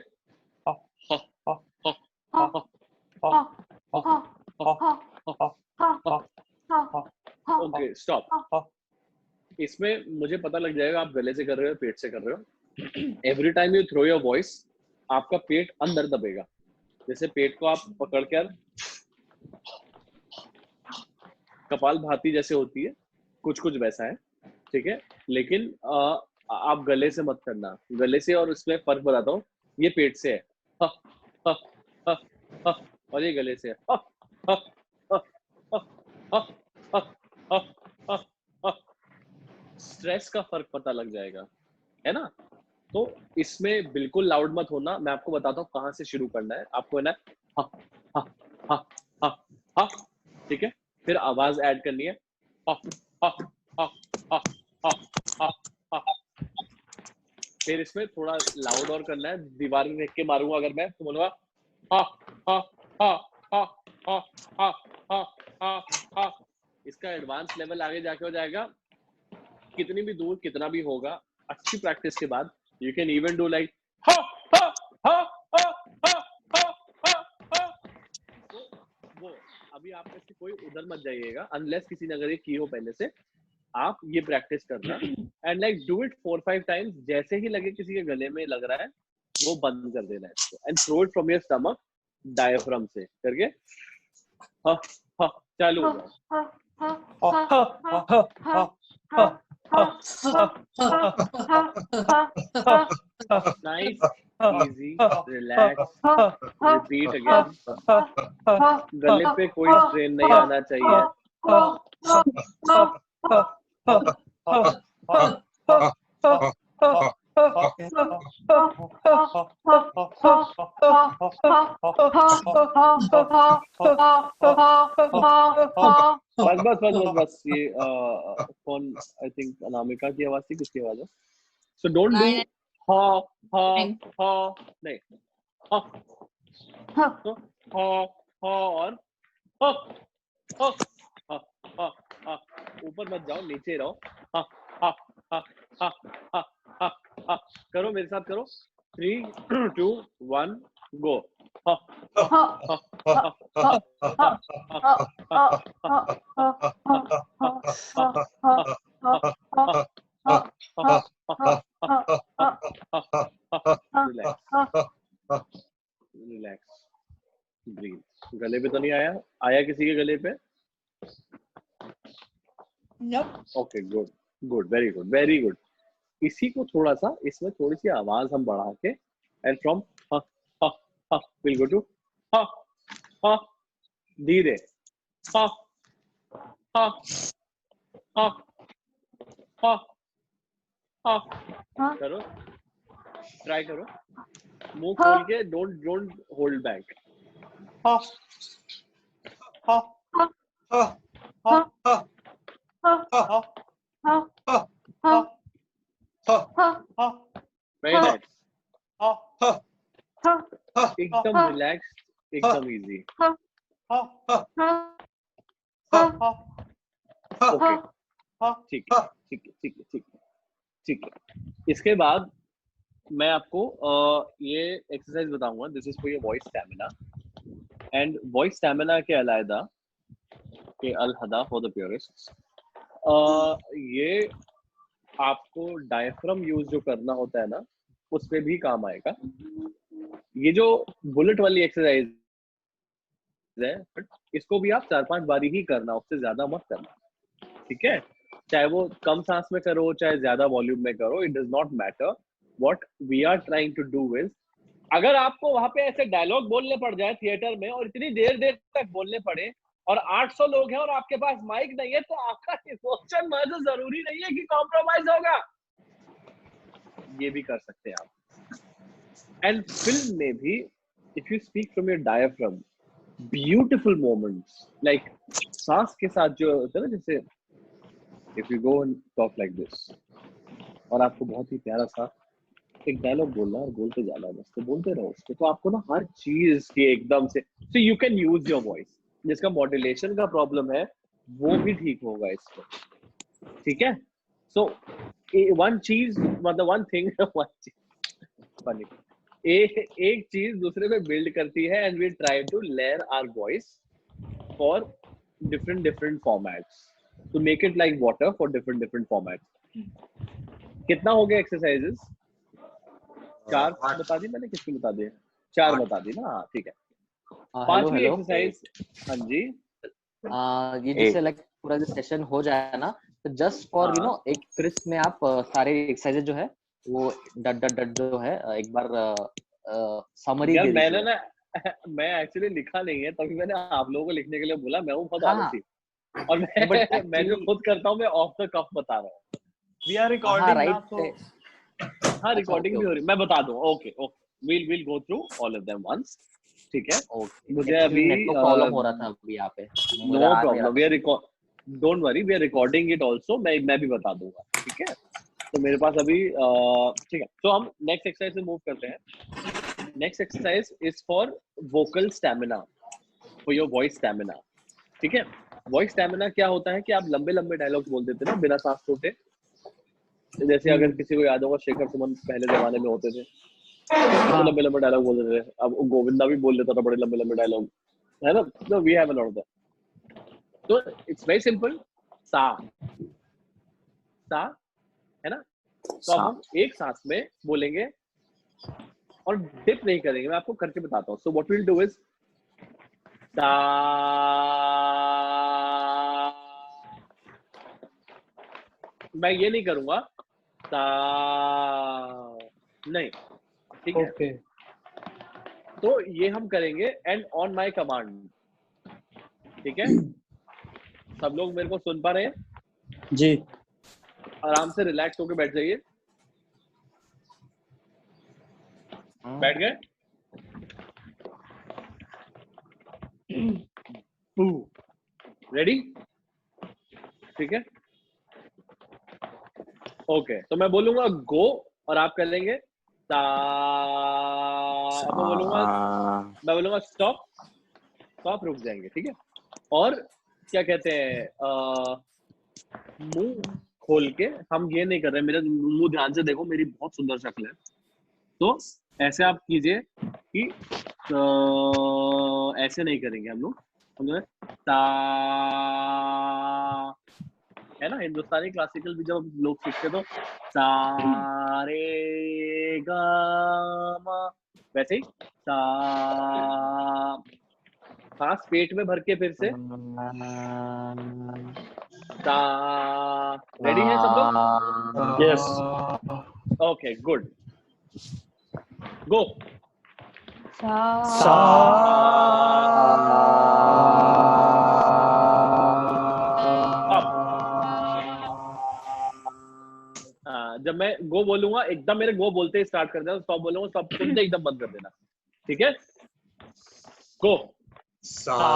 Okay stop. इसमें मुझे पता लग जाएगा आप गले से कर रहे हो पेट से कर रहे हो। Every time you throw your voice आपका पेट अंदर दबेगा। जैसे पेट को आप पकड़कर कपाल भाती जैसे होती है, कुछ कुछ वैसा है, ठीक है। लेकिन आप गले से मत करना। गले से और उसमें फर्क बताता हूँ। ये पेट से है और ये गले से है। स्ट्रेस का फर्क पता लग जाएगा, है ना। तो इसमें बिल्कुल लाउड मत होना। मैं आपको बताता हूँ कहाँ से शुरू करना है। आपको है ना हा हा हा हा हा, ठीक है। फिर आवाज ऐड करनी है हा हा हा हा हा हा हा। फिर इसमें थोड़ा लाउड और करना है। दीवार में देख के मारूंगा अगर मैं तो बोलूंगा हा हा हा हा हा हा हा हा हा। इसका एडवांस लेवल आगे जाके हो जाएगा। कितनी भी दूर कितना भी होगा, अच्छी प्रैक्टिस के बाद you can even do like हा हा हा हा हा हा हा। तो वो अभी आप में से कोई उधर मत जाइएगा अनलेस किसी ने अगर ये की हो पहले से। आप ये प्रैक्टिस करना and like do it 4-5 times. जैसे ही लगे किसी के गले में लग रहा है वो बंद कर देना है इसको and throw it from your stomach diaphragm से करके हा हा चालू हो जाओ। Nice, easy, relax, repeat again. गले पे कोई स्ट्रेन नहीं आना चाहिए। बस बस बस बस बस ये कौन आई थिंक अनामिका की आवाज थी, किसकी आवाज है? So don't do ha ha ha नहीं ha ha ha और ha ha ha ha ha। ऊपर मत जाओ, नीचे रहो। ha ha ha ha ha ha ha। करो मेरे साथ करो। 3, 2, 1 go। ha ha ha ha ha ha relax breathe. गले पे तो नहीं आया? आया किसी के गले पे? Okay good good very good very good. इसी को थोड़ा सा इसमें थोड़ी सी आवाज हम बढ़ा के एंड फ्रॉम हा हा हा विल गो टू हा हा धीरे हा हा हा हा हा। करो, ट्राई करो। मुंह खोल के डोंट होल्ड बैक। हा हा हा हा हा वेरी नाइस। एकदम रिलैक्स, एकदम इजी। ओके ठीक है ठीक है ठीक है ठीक है ठीक है। इसके बाद मैं आपको ये एक्सरसाइज बताऊंगा। This is for your voice stamina and voice stamina के अलहदा के अलहदा फॉर द प्योरिस्ट्स। ये आपको डायफ्राम यूज जो करना होता है ना, उस पे भी काम आएगा। ये जो बुलेट वाली एक्सरसाइज है, इसको भी आप 4-5 बारी ही करना, उससे ज्यादा मत करना, ठीक है। चाहे वो कम सांस में करो चाहे ज्यादा वॉल्यूम में करो, it does not matter. What we are trying to do is, अगर आपको वहां पे ऐसे डायलॉग बोलने पड़ जाए थिएटर में और इतनी देर देर तक बोलने पड़े और 800 लोग हैं और आपके पास माइक नहीं है, तो आपका इमोशन मर्ज जरूरी नहीं है कि कॉम्प्रोमाइज होगा। ये भी कर सकते हैं आप। एंड फिल्म में भी if you speak from your diaphragm, beautiful moments like सांस के साथ जो होता है ना, जैसे if you go and talk like this और आपको बहुत ही प्यारा सा एक डायलॉग बोलना है और बोलते जाना है, बस तो बोलते रहो उसको। तो आपको ना हर चीज की एकदम से, so you can use your voice. जिसका मॉड्यूलेशन का प्रॉब्लम है वो भी ठीक होगा इसको, ठीक है। सो वन चीज मतलब वन थिंग फनी, एक चीज दूसरे पे बिल्ड करती है and we try to layer our voice for different formats to make it like water for different formats. कितना हो गया एक्सरसाइजेस? 4 बता दी मैंने, किसकी बता दी? 4 बता दी ना, हाँ ठीक है। पांचवी एक्सरसाइज, हाँ जी, ये जैसे लाइक पूरा जो सेशन हो जाए ना, तो जस्ट फॉर यू नो एक क्रिस्प में आप सारे एक्सरसाइजेज जो है वो डट जो है एक बार समरी दे दीजिए। मैंने ना मैं एक्चुअली लिखा नहीं है, तभी मैंने आप लोगों को लिखने के लिए बोला। मैं हूँ बहुत आलसी और मैं जो खुद करता हूँ मैं ऑफ द कफ बता रहा हूँ। वी आर रिकॉर्डिंग ना, तो हाँ रिकॉर्डिंग भी हो रही, मैं बता दूँ। Okay will go through all of them once, ठीक है। मुझे अभी प्रॉब्लम हो रहा था अभी यहाँ पे। No problem, we are don't worry, we are recording it also. मैं भी बता दूंगा, ठीक है। तो मेरे पास अभी ठीक है, तो हम नेक्स्ट एक्सरसाइज से मूव करते हैं। Next exercise is for vocal stamina, for your voice stamina, ठीक है। वॉइस स्टैमिना क्या होता है कि आप लंबे लंबे डायलॉग्स बोल देते ना बिना सांस छोड़े। जैसे अगर किसी को याद होगा शेखर सुमन पहले जमाने में होते थे, तो लंबे लंबे डायलॉग बोलते थे। अब गोविंदा भी बोल देता था बड़े लंबे लंबे डायलॉग, है ना। तो we have a lot of that. तो इट्स वेरी सिंपल, सा सा, है ना। तो अब हम एक सांस में बोलेंगे और डिप नहीं करेंगे। मैं आपको करके बताता हूँ। So what will do is सा, मैं ये नहीं करूंगा सा, नहीं, ठीक है। ओके, तो ये हम करेंगे एंड ऑन माय कमांड, ठीक है। सब लोग मेरे को सुन पा रहे हैं जी? आराम से रिलैक्स होकर बैठ जाइए। बैठ गए? रेडी? ठीक है, ओके। तो मैं बोलूंगा गो और आप कर लेंगे ता। मैं बोलूंगा स्टॉप, स्टॉप, रुक जाएंगे, ठीक है। और क्या कहते हैं, मुंह खोल के हम ये नहीं कर रहे। मेरा मुंह ध्यान से देखो, मेरी बहुत सुंदर शक्ल है। तो ऐसे आप कीजिए कि ऐसे नहीं करेंगे हम लोग। ता, है ना। हिंदुस्तानी क्लासिकल भी जब लोग सीखते तो सा रे गा मा, वैसे ही सा। सांस पेट में भर के फिर से सा। रेडी है सब लोग? यस। ओके गुड, गो। जब मैं गो बोलूंगा एकदम मेरे गो बोलते ही स्टार्ट कर देना। स्टॉप बोलूंगा स्टॉप सुनते एकदम बंद कर देना, ठीक है। Go. Stop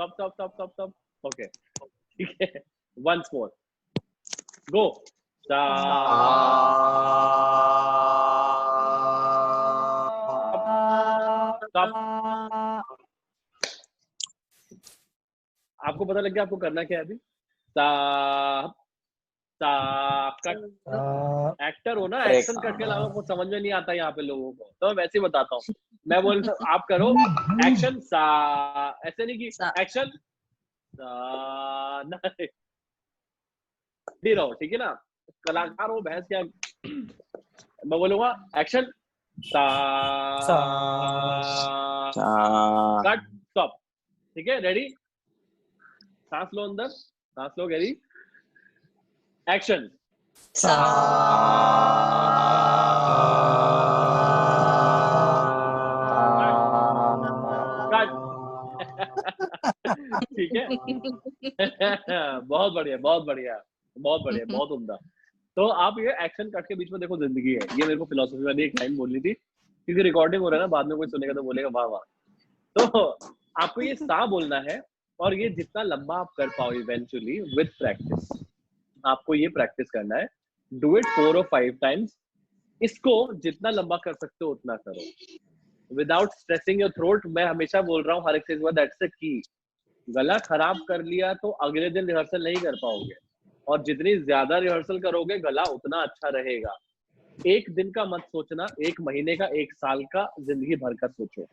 stop stop stop stop, okay, ठीक है। Once more, go. आपको पता लग गया आपको करना क्या है अभी? सा कट। एक्टर हो ना, एक्शन कट के अलावा कुछ समझ में नहीं आता यहाँ पे लोगों को, तो मैं वैसे ही बताता हूँ। मैं बोल आप करो एक्शन सा, ऐसे नहीं कि एक्शन सा, नहीं रहो, ठीक है ना। कलाकार हो भैंस क्या। मैं बोलूंगा एक्शन सा, कट, स्टॉप, ठीक है। रेडी, सांस लो अंदर, सांस लो गहरी, एक्शन। ठीक है। बहुत बढ़िया बहुत बढ़िया बहुत बढ़िया, बहुत उम्दा। तो आप ये एक्शन कट के बीच में देखो, जिंदगी है ये। मेरे को फिलोसफी वाली एक लाइन बोलनी थी, क्योंकि रिकॉर्डिंग हो रहा है ना, बाद में कोई सुनेगा तो बोलेगा वाह वाह। तो आपको ये सा बोलना है, और ये जितना लंबा आप कर पाओ इवेंचुअली विद प्रैक्टिस, आपको ये प्रैक्टिस करना है, डू इट 4 or 5 times। इसको जितना लंबा कर सकते हो उतना करो विदाउट स्ट्रेसिंग योर थ्रोट। मैं हमेशा बोल रहा हूँ हर एक चीज में, दैट्स द की। गला खराब कर लिया तो अगले दिन रिहर्सल नहीं कर पाओगे, और जितनी ज्यादा रिहर्सल करोगे गला उतना अच्छा रहेगा। एक दिन का मत सोचना, एक महीने का, एक साल का, जिंदगी भर का सोचो।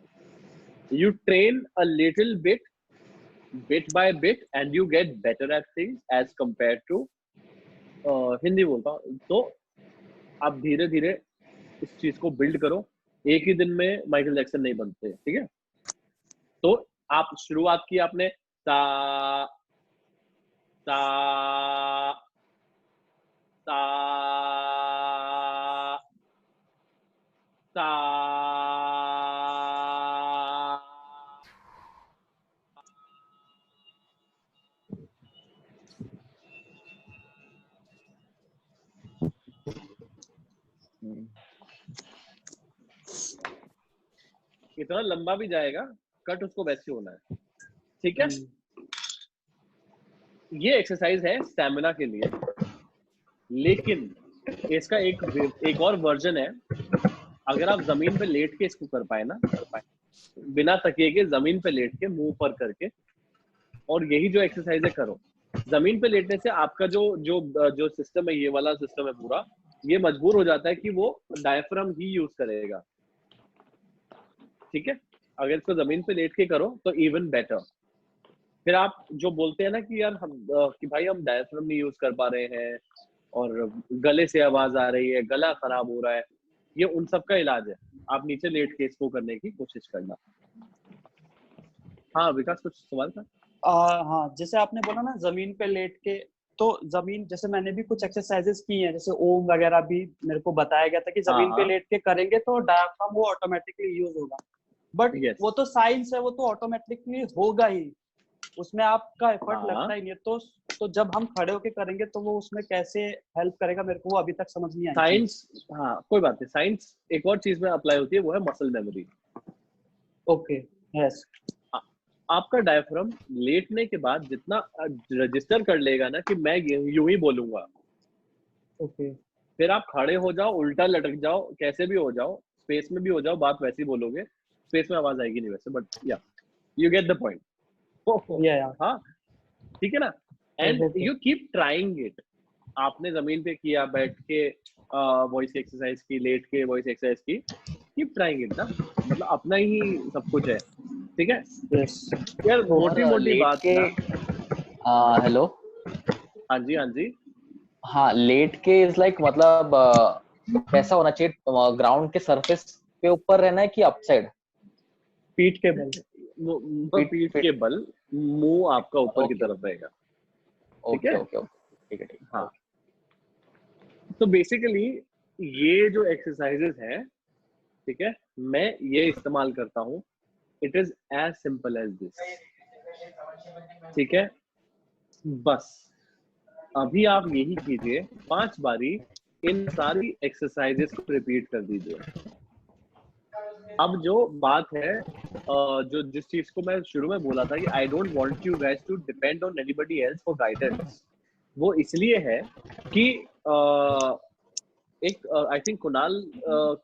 You train a little bit by bit and you get better at things as compared to Hindi बोलता हूँ तो आप धीरे धीरे इस चीज को बिल्ड करो। एक ही दिन में माइकल जैक्सन नहीं बनते, ठीक है? तो आप शुरुआत की आपने सा सा सा सा इतना लंबा भी जाएगा, कट उसको वैसे होना है, ठीक है? ये एक्सरसाइज है स्टैमिना के लिए, लेकिन इसका एक और वर्जन है। अगर आप जमीन पे लेट के इसको कर पाए ना, बिना तकिए के जमीन पे लेट के मुंह पर करके, और यही जो एक्सरसाइज है करो। जमीन पे लेटने से आपका जो जो जो सिस्टम है, ये वाला सिस्टम है पूरा, ये मजबूर हो जाता है कि वो डायफ्राम ही यूज करेगा, ठीक है? अगर इसको जमीन पे लेट के करो तो इवन बेटर। फिर आप जो बोलते हैं ना कि यार हम कि भाई हम डायफ्राम नहीं यूज कर पा रहे हैं और गले से आवाज आ रही है, गला खराब हो रहा है, ये उन सब का इलाज है। आप नीचे लेट के इसको करने की कोशिश करना। हाँ विकास, कुछ सवाल था? हाँ, जैसे आपने बोला ना जमीन पे लेट के, तो जमीन, जैसे मैंने भी कुछ एक्सरसाइजेस की हैं, जैसे ओम वगैरह भी मेरे को बताया गया था कि जमीन पे लेट के करेंगे तो डायफ्राम वो ऑटोमेटिकली यूज होगा। बट वो तो साइंस है, वो तो ऑटोमेटिकली होगा ही, उसमें आपका एफर्ट लगता ही नहीं है। तो जब हम खड़े होके करेंगे तो वो उसमें कैसे हेल्प करेगा, मेरे को वो अभी तक समझ नहीं आई। साइंस, हाँ कोई बात नहीं, साइंस एक और चीज में अप्लाई होती है, वो है मसल मेमोरी। Okay, yes. आपका डायफ्राम लेटने के बाद जितना रजिस्टर कर लेगा ना कि मैं यूं ही बोलूंगा, ओके, फिर आप खड़े हो जाओ, उल्टा लटक जाओ, कैसे भी हो जाओ, स्पेस में भी हो जाओ, बात वैसे ही बोलोगे, स्पेस में आवाज आएगी नहीं वैसे, बट या यू गेट द पॉइंट। हाँ ठीक है ना? And you keep trying it. आपने जमीन पे किया, बैठ के वॉइस एक्सरसाइज की, लेट के वॉइस एक्सरसाइज की, कीप ट्राइंग इट ना, मतलब अपना ही सब कुछ है, ठीक है? यार मोटी मोटी बात ना। हेलो, हाँ जी, हाँ जी। हाँ, लेट के इज लाइक मतलब कैसा होना चाहिए? ग्राउंड के सरफेस पे ऊपर रहना है कि अपसाइड? पीठ के बल, पीठ के बल, मुंह आपका ऊपर की तरफ रहेगा, ठीक है? ओके, ठीक है। हाँ, तो बेसिकली ये जो एक्सरसाइजेस हैं, ठीक है, मैं ये इस्तेमाल करता हूँ। It is as simple as this, ठीक है? बस अभी आप यही कीजिए, 5 बारी इन सारी एक्सरसाइजेस को रिपीट कर दीजिए। अब जो बात है, जो जिस चीज को मैं शुरू में बोला था कि I don't want you guys to depend on anybody else for guidance, वो इसलिए है कि एक आई थिंक कुणाल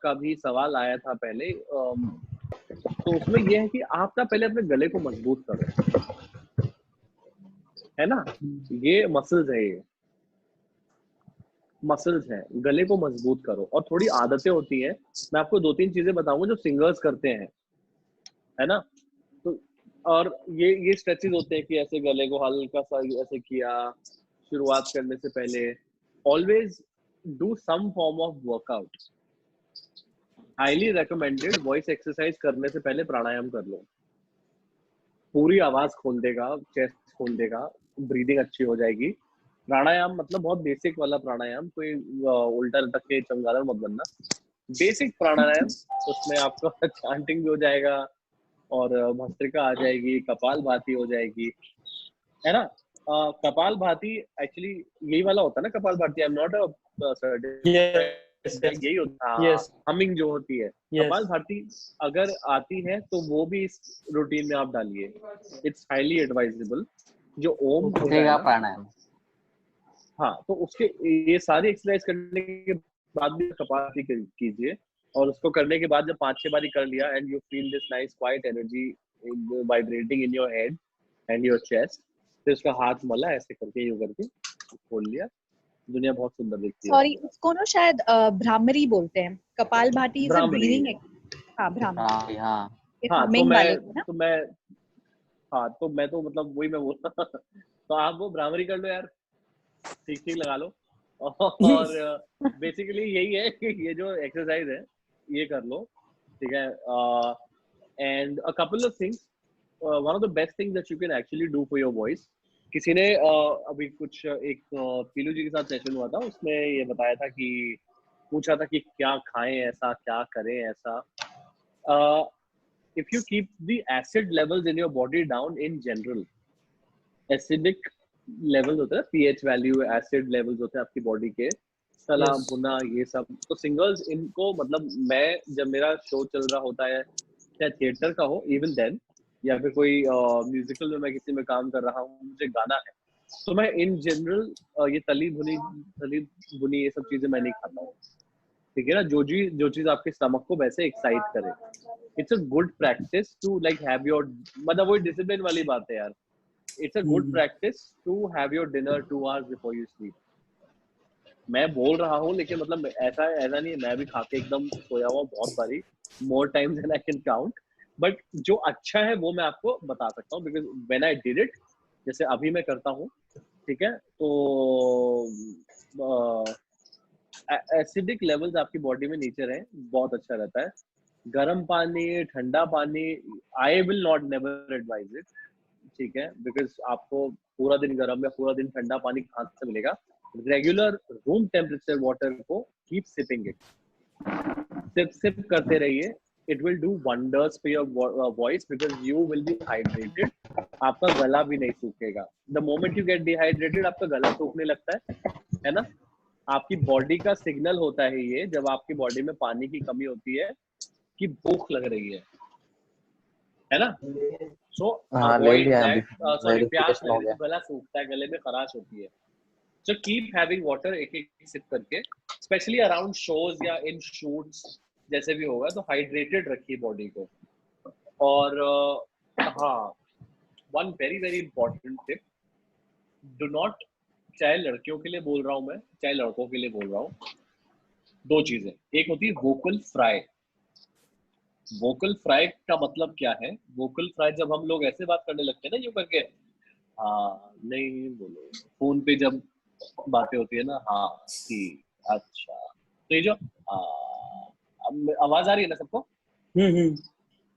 का भी सवाल आया था पहले, तो उसमें यह है कि आप ना पहले अपने गले को मजबूत करो, है ना? ये मसल्स है, ये मसल्स हैं, गले को मजबूत करो। और थोड़ी आदतें होती हैं, मैं आपको 2-3 चीजें बताऊंगा जो सिंगर्स करते हैं, है ना? तो और ये स्ट्रेचेस होते हैं कि ऐसे गले को हल्का सा ऐसे किया शुरुआत करने से पहले। Always do some form of workout. Highly recommended, voice exercise करने से पहले प्राणायाम कर लो, पूरी आवाज खोल देगा, चेस्ट खोल देगा, ब्रीदिंग अच्छी हो जाएगी। प्राणायाम मतलब बहुत बेसिक वाला प्राणायाम, कोई उल्टा लटक के चमगादड़ मत बनना, बेसिक प्राणायाम। उसमें आपका चांटिंग भी हो जाएगा और भस्त्रिका आ जाएगी, कपाल भाती हो जाएगी, है ना? कपाल भाती एक्चुअली यही वाला होता है ना, कपाल भाती। आई एम नॉट यही होता है, हमिंग जो होती है। कपाल भाती अगर आती है तो वो भी इस रूटीन में आप डालिए, इट्स हाईली एडवाइजेबल। जो ओम प्राणायाम, हाँ, तो उसके ये सारी एक्सरसाइज करने के बाद भी कपालभाति कीजिए, और उसको करने के बाद जब 5-6 बारी कर लिया and you feel this nice quite energy vibrating in your head and your chest, फिर उसका हाथ मला ऐसे करके यूं करके खोल लिया, दुनिया बहुत सुंदर दिखती है। सॉरी, उसको ना शायद भ्रामरी बोलते हैं। Kapalbhati is a bhramari. Breathing. हाँ, भ्रामरी। हाँ हाँ, हमिंग वाले को ना। तो मैं तो मतलब वही मैं बोल रहा तो आप वो भ्रामरी कर लो यार, ठीक लगा लो। और बेसिकली यही है कि ये जो एक्सरसाइज है ये कर लो, ठीक है। And a couple of things, one of the best things that you can actually do for your voice. किसी ने अभी कुछ एक पीलू जी के साथ सेशन हुआ था, उसमें ये बताया था कि पूछा था कि क्या खाएं ऐसा, क्या करें ऐसा। if you keep the acid levels in your body down in general, acidic levels होते हैं, pH value, acid levels होते हैं आपकी बॉडी के, तला भुना ये सब, तो सिंगर्स इनको मतलब मैं जब मेरा शो चल रहा होता है, चाहे थिएटर का हो, इवन देन, या फिर कोई म्यूजिकल में मैं किसी में काम कर रहा हूँ, मुझे गाना है, तो मैं इन जनरल ये तली भुनी ये सब चीजें मैं नहीं खाता हूँ, ठीक है ना। जो चीज आपके स्टमक को वैसे एक्साइट करे, it's a good practice to like have your, मतलब वही डिसिप्लिन वाली बात है यार। It's a good practice to have your dinner 2 hours before you sleep. मैं बोल रहा हूँ लेकिन मतलब ऐसा नहीं है, मैं भी खा के एकदम सोया हुआ बहुत बारी, more times than I can count, but जो अच्छा है वो मैं आपको बता सकता हूँ, because when I did it, जैसे अभी मैं करता हूँ, ठीक है, तो एसिडिक लेवल्स आपकी बॉडी में नीचे रहे, बहुत अच्छा रहता है। गर्म पानी, ठंडा पानी, I will not never advise it, ठीक है, बिकॉज आपको पूरा दिन गर्म या पूरा दिन ठंडा पानी कहाँ से मिलेगा। रेगुलर रूम टेम्परेचर वाटर को कीप सिपिंग इट, सिप करते रहिए, it will do wonders for your voice, because you will be hydrated, आपका गला भी नहीं सूखेगा। The moment you get dehydrated, आपका गला सूखने लगता है ना। आपकी बॉडी का सिग्नल होता है ये, जब आपकी बॉडी में पानी की कमी होती है कि भूख लग रही है ना। सो अवॉइड दैट, सॉरी प्यास लग रही है, गला सूखता है, गले में खराश होती है। सो कीप हैविंग वाटर, एक सिप करके, स्पेशली अराउंड शोज या इन शूट्स जैसे भी होगा, तो हाइड्रेटेड रखिए बॉडी को। और हाँ, one very very important tip, do not, चाहे लड़कियों के लिए बोल रहा हूँ मैं, चाहे लड़कों के लिए बोल रहा हूँ, 2 चीजें, एक होती है वोकल फ्राई। वोकल फ्राई का मतलब क्या है? वोकल फ्राई जब हम लोग ऐसे बात करने लगते हैं ना, यूं करके, हाँ नहीं बोलो, फोन पे जब बातें होती है ना, हाँ ठीक, अच्छा, तो ये जो आवाज आ रही है ना सबको,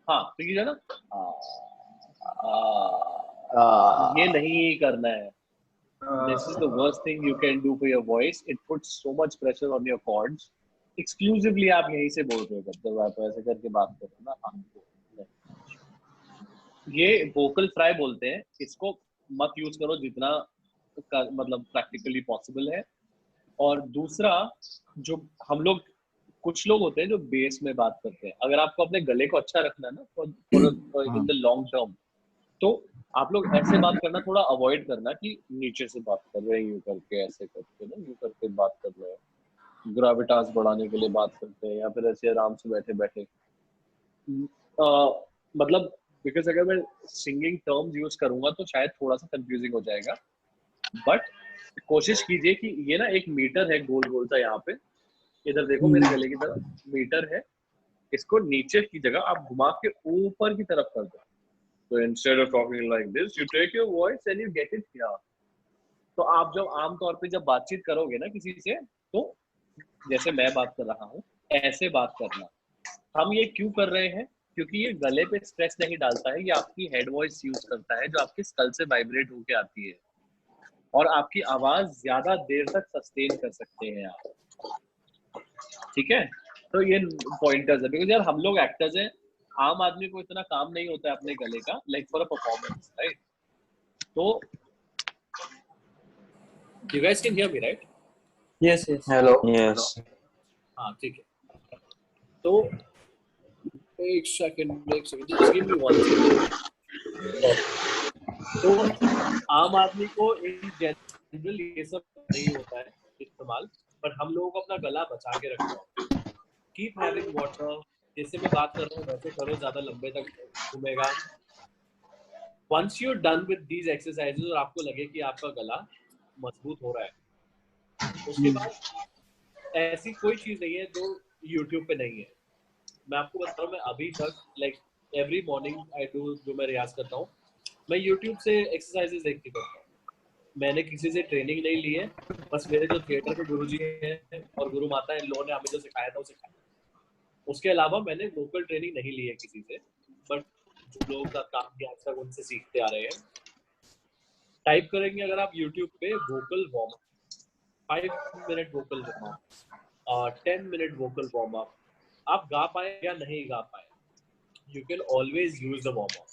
हाँ, तो ये जो ना ये नहीं करना है। This is the worst thing you can do for your voice. It puts so much pressure on your cords. Exclusively आप यहीं से बोल रहे हो, जब आप ऐसे करके बात कर रहे हो ना, ये vocal fry बोलते हैं। इसको मत यूज करो जितना मतलब प्रैक्टिकली पॉसिबल है। और दूसरा, जो हम लोग, कुछ लोग होते हैं जो बेस में बात करते हैं, अगर आपको अपने गले को अच्छा रखना है ना इन द लॉन्ग टर्म, तो आप लोग ऐसे बात करना थोड़ा अवॉइड करना कि नीचे से बात कर रहे हैं, यूं करके, ऐसे करके ना, यूं करके बात कर रहे हैं, ग्रेविटास बढ़ाने के लिए बात करते हैं, या फिर ऐसे आराम से बैठे बैठे, मतलब बिकॉज अगर मैं सिंगिंग टर्म्स यूज करूंगा तो शायद थोड़ा सा कंफ्यूजिंग हो जाएगा, बट कोशिश कीजिए कि ये ना एक मीटर है गोल गोल सा, यहाँ पे इधर देखो मेरे गले की तरफ मीटर है, इसको नीचे की जगह आप घुमा के ऊपर की तरफ कर दो। So instead of talking like this, you take your voice and you get it here. तो आप जब आमतौर पे जब बातचीत करोगे ना किसी से, तो जैसे मैं बात कर रहा हूँ ऐसे बात करना। हम ये क्यों कर रहे हैं? क्योंकि ये गले पे स्ट्रेस नहीं डालता है, ये आपकी हेड वॉइस यूज करता है, जो आपके स्कल से वाइब्रेट होके आती है, और आपकी आवाज ज्यादा देर तक सस्टेन कर सकते हैं आप, ठीक है। तो ये पॉइंटर्स है, बिकॉज यार हम लोग एक्टर्स हैं, आम आदमी को इतना काम नहीं होता है अपने गले का, like for a performance, right. तो you guys can hear me, right? Yes yes, hello, yes, हाँ ठीक है। तो एक second, just give me 1 second. तो आम आदमी को इन जनरल ये सब नहीं होता है इस्तेमाल, पर हम लोगों को अपना गला बचा के रखना होगा। कीप हैविंग वाटर, जैसे मैं बात कर रहा हूँ वैसे करो, ज्यादा लंबे तक घूमेगा। Once you done with these exercises और आपको लगे कि आपका गला मजबूत हो रहा है, उसके बाद ऐसी कोई चीज नहीं है जो यूट्यूब पे नहीं है। मैं आपको बता रहा हूँ, मैं अभी तक like every morning I do, जो मैं रियाज करता हूँ मैं यूट्यूब से एक्सरसाइजेज देख के करता हूँ। मैंने किसी से ट्रेनिंग नहीं ली है, बस मेरे जो थिएटर के गुरुजी हैं और गुरु माता है, इन लोगों ने हमें जो सिखाया था वो सिखाया। उसके अलावा मैंने वोकल ट्रेनिंग नहीं ली है किसी से, बट जो लोगों का काम किया आज तक उनसे सीखते आ रहे हैं। टाइप करेंगे अगर आप यूट्यूब पे vocal warm up, 5 minute vocal warm up, 10 minute vocal warm up, आप गा पाए या नहीं गा पाए, you can always use the warm up,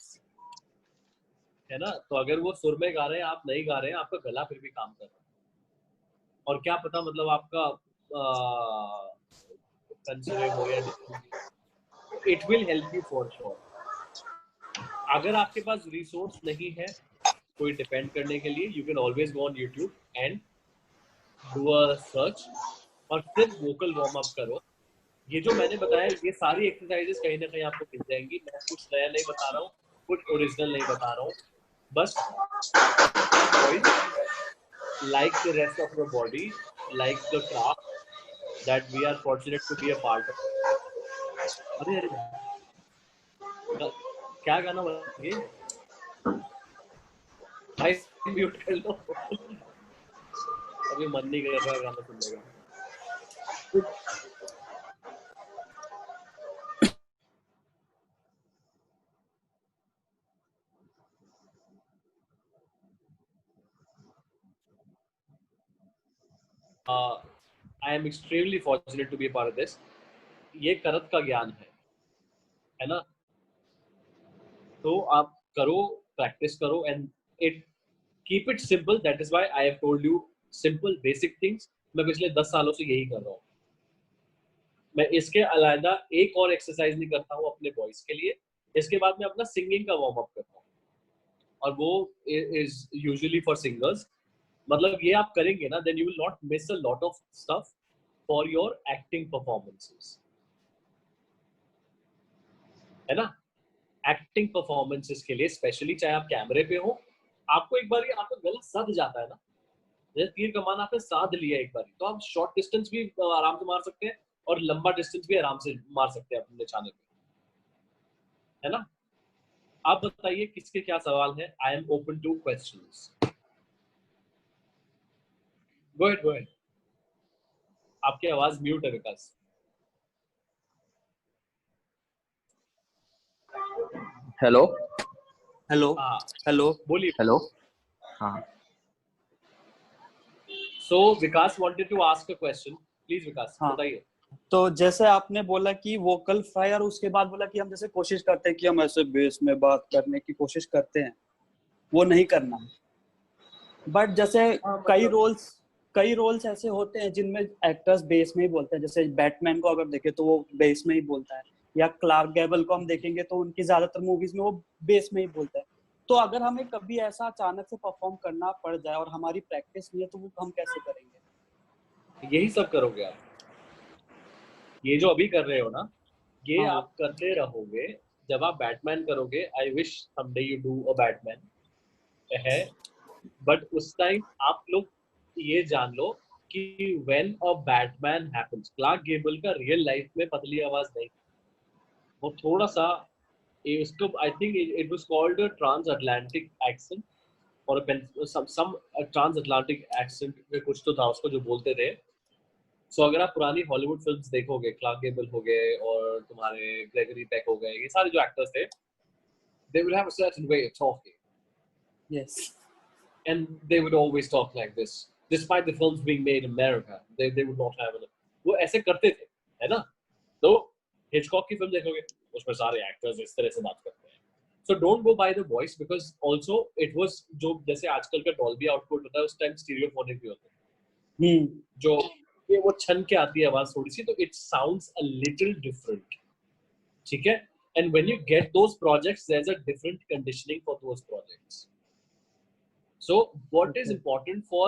है ना। तो अगर वो सुर में गा रहे हैं, आप नहीं गा रहे हैं, आपका गला फिर भी काम कर रहा है, और क्या पता मतलब आपका कंसर्न हो या it will help you for sure. अगर आपके पास रिसोर्स नहीं है कोई डिपेंड करने के लिए, you can always go on YouTube and do a search और फिर वोकल वार्म अप करो। ये जो मैंने बताया ये सारी एक्सरसाइजेस कहीं ना कहीं आपको मिल जाएंगी। मैं कुछ नया नहीं बता रहा हूँ, कुछ ओरिजिनल नहीं बता रहा हूँ, बस like the rest of your body, like the craft that we are fortunate to be a part of. अरे अरे क्या गाना बजा ये भाई, म्यूट कर लो, अभी मन नहीं कर रहा गाना सुनने का। I am extremely fortunate to be a part of this. ये करत का ज्ञान है ना। तो आप करो, प्रैक्टिस करो and it keep it simple. That is why I have told you simple basic things. मैं पिछले 10 सालों से यही कर रहा हूँ। मैं इसके अलावा एक और एक्सरसाइज नहीं करता हूँ अपने वॉइस के लिए। इसके बाद मैं अपना सिंगिंग का वार्म अप करता हूँ, और वो इज यूजुअली फॉर सिंगर्स। मतलब ये आप करेंगे ना, then you will not miss a lot of stuff for your acting performances, है ना। एक्टिंग परफॉर्मेंसेस के लिए स्पेशली, चाहे आप कैमरे पे हो, आपको एक बार आपका गला सध जाता है ना, जैसे तीर कमान आपने साध लिया एक बार, तो आप शॉर्ट डिस्टेंस भी आराम से मार सकते हैं और लंबा डिस्टेंस भी आराम से मार सकते हैं अपने निशाने पे, है ना। आप बताइए किसके क्या सवाल है। I am open to questions. Go ahead. आपकी आवाज म्यूट है विकास। हेलो हेलो हाँ हेलो बोलिए। हेलो हाँ so Vikas wanted to ask a question, please Vikas हाँ। बताइए। तो जैसे आपने बोला कि वोकल फ्राई, और उसके बाद बोला कि हम जैसे कोशिश करते हैं कि हम ऐसे बेस में बात करने की कोशिश करते हैं, वो नहीं करना। बट जैसे कई रोल्स ऐसे होते हैं जिनमें एक्टर्स बेस में ही बोलते हैं। जैसे बैटमैन को अगर देखें तो वो बेस में ही बोलता है, या क्लार्क गैबल को हम देखेंगे तो उनकी ज्यादातर मूवीज में वो बेस में ही बोलता है। तो अगर हमें कभी ऐसा अचानक से परफॉर्म करना पड़ जाए और हमारी प्रैक्टिस नहीं है, तो वो हम कैसे करेंगे? यही सब करोगे आप, ये जो अभी कर रहे हो ना, ये हाँ। आप करते रहोगे। जब आप बैटमैन करोगे, I wish someday you do a Batman है, बट उस टाइम आप लोग ये जान लो कि when a Batman happens, Clark Gable का रियल लाइफ में पतली आवाज नहीं, वो थोड़ा सा इसको I think it was called a transatlantic accent और सम ट्रांस अटलांटिक एक्सेंट में कुछ तो था उसको जो बोलते थे। सो अगर आप पुरानी हॉलीवुड फिल्म्स देखोगे, क्लार्क गेबल हो गए और तुम्हारे ग्रेगरी पेक हो गए, ये सारे जो एक्टर्स थे, they would have a certain way of talking. Yes. And they would always talk like this. Despite the films being made in America, they would not have it. वो ऐसे करते थे, है ना। तो हिचकॉक की फिल्म देखोगे, उसमें सारे एक्टर्स इस तरह से बात करते हैं। So don't go by the voice, because also it was जो जैसे आजकल का डॉल्बी आउटपुट होता है, उस टाइम स्टीरियोफोनिक भी होता है, जो ये वो छन के आती है आवाज थोड़ी सी, तो it sounds a little different, ठीक है। And when you get those projects, there's a different conditioning for those projects. So what is important for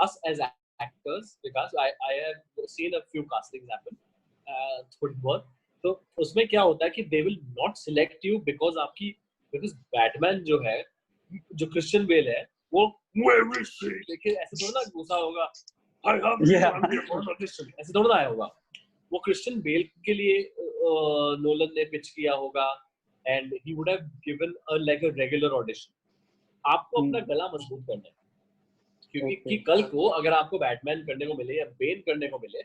us as actors, because I have seen a few castings happen, थोड़ी बहुत, तो उसमें क्या होता है कि they will not select you because Batman जो है, जो क्रिश्चियन बेल है, वो देखिए ऐसे थोड़ा ना गुस्सा होगा, ऐसे थोड़ा ना आया होगा, वो क्रिश्चियन बेल के लिए नोलन ने पिच किया होगा, and he would have given like a regular audition. आपको अपना गला मजबूत करना है, क्योंकि कि कल को अगर आपको बैटमैन करने को मिले या बेन करने को मिले,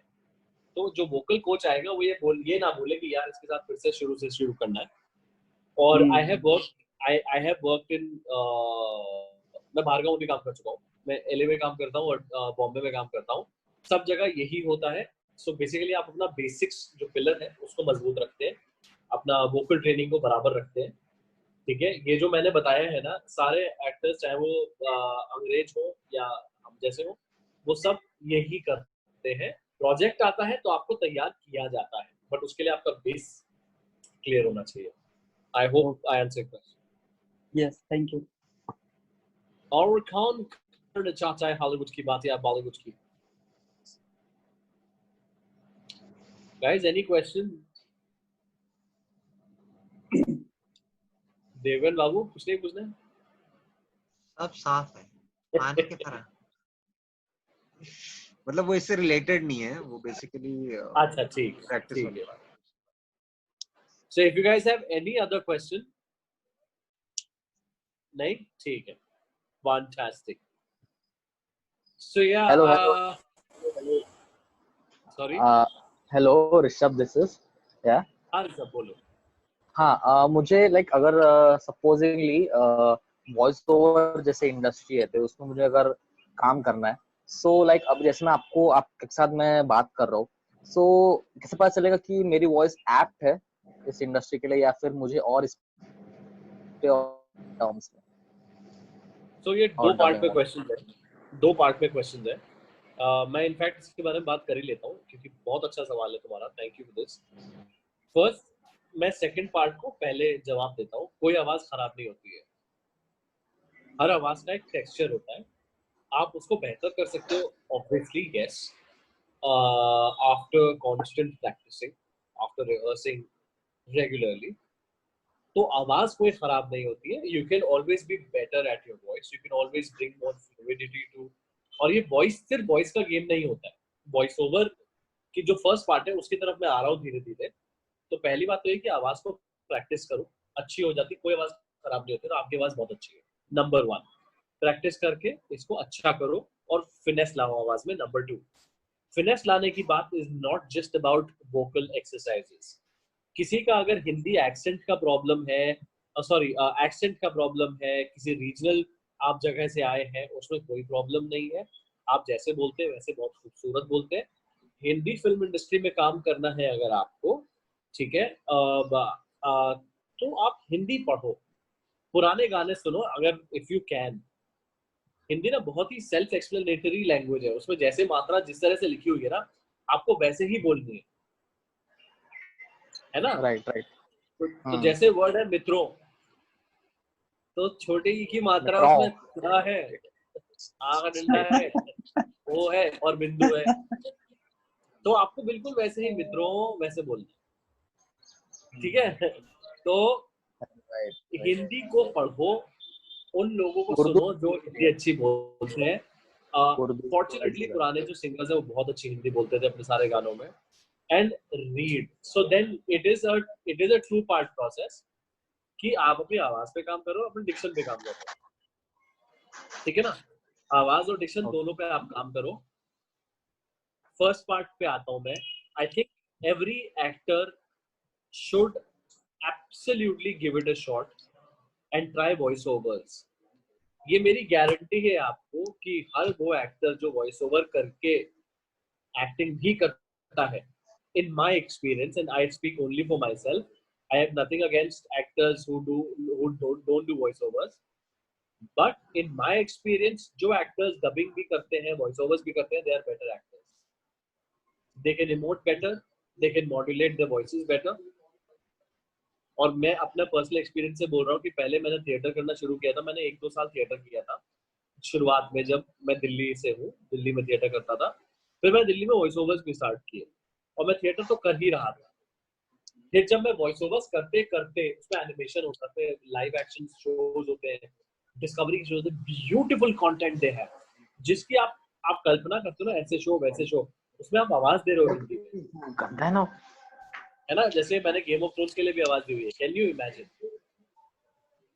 तो जो वोकल कोच आएगा वो ये ना बोले कि यार इसके साथ फिर से शुरू करना है. और आई हैव वर्कड इन, मैं बाहर गाँव भी काम कर चुका हूँ, मैं एलए में काम करता हूँ और बॉम्बे में काम करता हूँ, सब जगह यही होता है. सो बेसिकली आप अपना बेसिक्स जो पिलर है उसको मजबूत रखते हैं, अपना वोकल ट्रेनिंग को बराबर रखते हैं. ठीक है, ये जो मैंने बताया है ना, सारे एक्टर्स चाहे वो अंग्रेज हो या हम जैसे हो, वो सब यही करते हैं. प्रोजेक्ट आता है तो आपको तैयार किया जाता है, बट उसके लिए आपका बेस क्लियर होना चाहिए. I hope I answer question. Yes, thank you. और कौन करना चाहता है हॉलीवुड की बात या बॉलीवुड की? Guys, any question? Devan Babu कुछ नहीं पूछना? सब साफ है, पानी की तरह. मतलब वो इससे रिलेटेड नहीं है, वो बेसिकली अच्छा ठीक प्रैक्टिस वाली बात. So if you guys have any other question, नहीं ठीक है, fantastic. So yeah, hello. Sorry. Hello, Rishabh, this is yeah. हाँ ऋषभ बोलो. हाँ, मुझे लाइक अगर सपोजिंगली वॉइस ओवर जैसे इंडस्ट्री है तो उसमें मुझे अगर काम करना है, सो लाइक अब जैसे मैं आपके साथ मैं बात कर रहा हूँ, सो कैसे पता चलेगा कि मेरी वॉइस एप्ट है इस इंडस्ट्री के लिए या फिर मुझे और इस टर्म्स में? So ये दो पार्ट में क्वेश्चन है. मैं इनफैक्ट इसके बारे में बात कर ही लेता हूँ क्योंकि बहुत अच्छा सवाल है तुम्हारा. Thank you for this. First, मैं सेकंड पार्ट को पहले जवाब देता हूँ. कोई आवाज खराब नहीं होती है, हर आवाज का एक टेक्सचर होता है. आप उसको बेहतर कर सकते हो obviously, yes, after constant practising, after rehearsing regularly. तो आवाज कोई खराब नहीं होती है. You can always be better at your voice, you can always bring more fluidity to. और ये वॉइस सिर्फ वॉइस का गेम नहीं होता है. वॉइस ओवर की जो फर्स्ट पार्ट है उसकी तरफ मैं आ रहा हूँ धीरे धीरे. तो पहली बात तो ये कि आवाज को प्रैक्टिस करो, अच्छी हो जाती. कोई आवाज खराब नहीं होती, तो आपकी आवाज बहुत अच्छी है. नंबर 1, प्रैक्टिस करके इसको अच्छा करो और फिनेस लाओ आवाज में. नंबर 2, फिनेस लाने की बात is not just about vocal exercises. किसी का अगर हिंदी एक्सेंट का प्रॉब्लम है, एक्सेंट का प्रॉब्लम है, किसी रीजनल आप जगह से आए हैं, उसमें कोई प्रॉब्लम नहीं है. आप जैसे बोलते हैं वैसे बहुत खूबसूरत बोलते हैं. हिंदी फिल्म इंडस्ट्री में काम करना है अगर आपको, ठीक है, तो आप हिंदी पढ़ो, पुराने गाने सुनो अगर इफ यू कैन. हिंदी ना बहुत ही सेल्फ एक्सप्लेनेटरी लैंग्वेज है. उसमें जैसे मात्रा जिस तरह से लिखी हुई है ना, आपको वैसे ही बोलनी है ना? राइट. तो जैसे वर्ड है मित्रों, तो छोटे ई की मात्रा उसमें क्या है, आ का डंडा है, ओ है और बिंदु है. तो आपको बिल्कुल वैसे ही मित्रों वैसे बोलना है, ठीक है? तो हिंदी को पढ़ो, उन लोगों को सुनो जो हिंदी अच्छी बोलते हैं. फॉर्चुनेटली पुराने जो सिंगर्स हैं वो बहुत अच्छी हिंदी बोलते थे अपने सारे गानों में. And read. So then it is a two part process कि आप अपनी आवाज पे काम करो, अपने डिक्शन पे काम करो. ठीक है ना? आवाज और डिक्शन दोनों पे आप काम करो. फर्स्ट पार्ट पे आता हूं मैं. I think every actor should absolutely give it a shot and try voice overs. ये मेरी गारंटी है आपको कि हर वो एक्टर जो वॉइस ओवर करके एक्टिंग भी करता है, in my experience, and I speak only for myself, I have nothing against actors who don't do voiceovers, but in my experience जो actors dubbing भी करते हैं, voiceovers भी करते हैं, they are better actors. They can emote better, they can modulate their voices better. और मैं अपना पर्सनल एक्सपीरियंस से बोल रहा हूँ कि पहले मैंने थिएटर करना शुरू किया था. मैंने 1-2 साल थिएटर किया था. शुरुआत में जब मैं दिल्ली से हूँ, दिल्ली में थिएटर करता था, फिर मैं दिल्ली में वॉइस ओवर्स भी स्टार्ट किए और मैं थिएटर तो कर ही रहा था। फिर जब मैं वॉइस ओवर्स करते करते उसमें एनिमेशन होता है, लाइव एक्शन शोज होते हैं, डिस्कवरी शोज, ब्यूटीफुल कंटेंट दे है, जिसकी आप कल्पना करते हो ना, ऐसे शो वैसे शो, उसमें आप आवाज दे रहे हो हिंदी में, है ना? जैसे मैंने गेम ऑफ थ्रोन्स के लिए भी आवाज दी हुई है, can you imagine?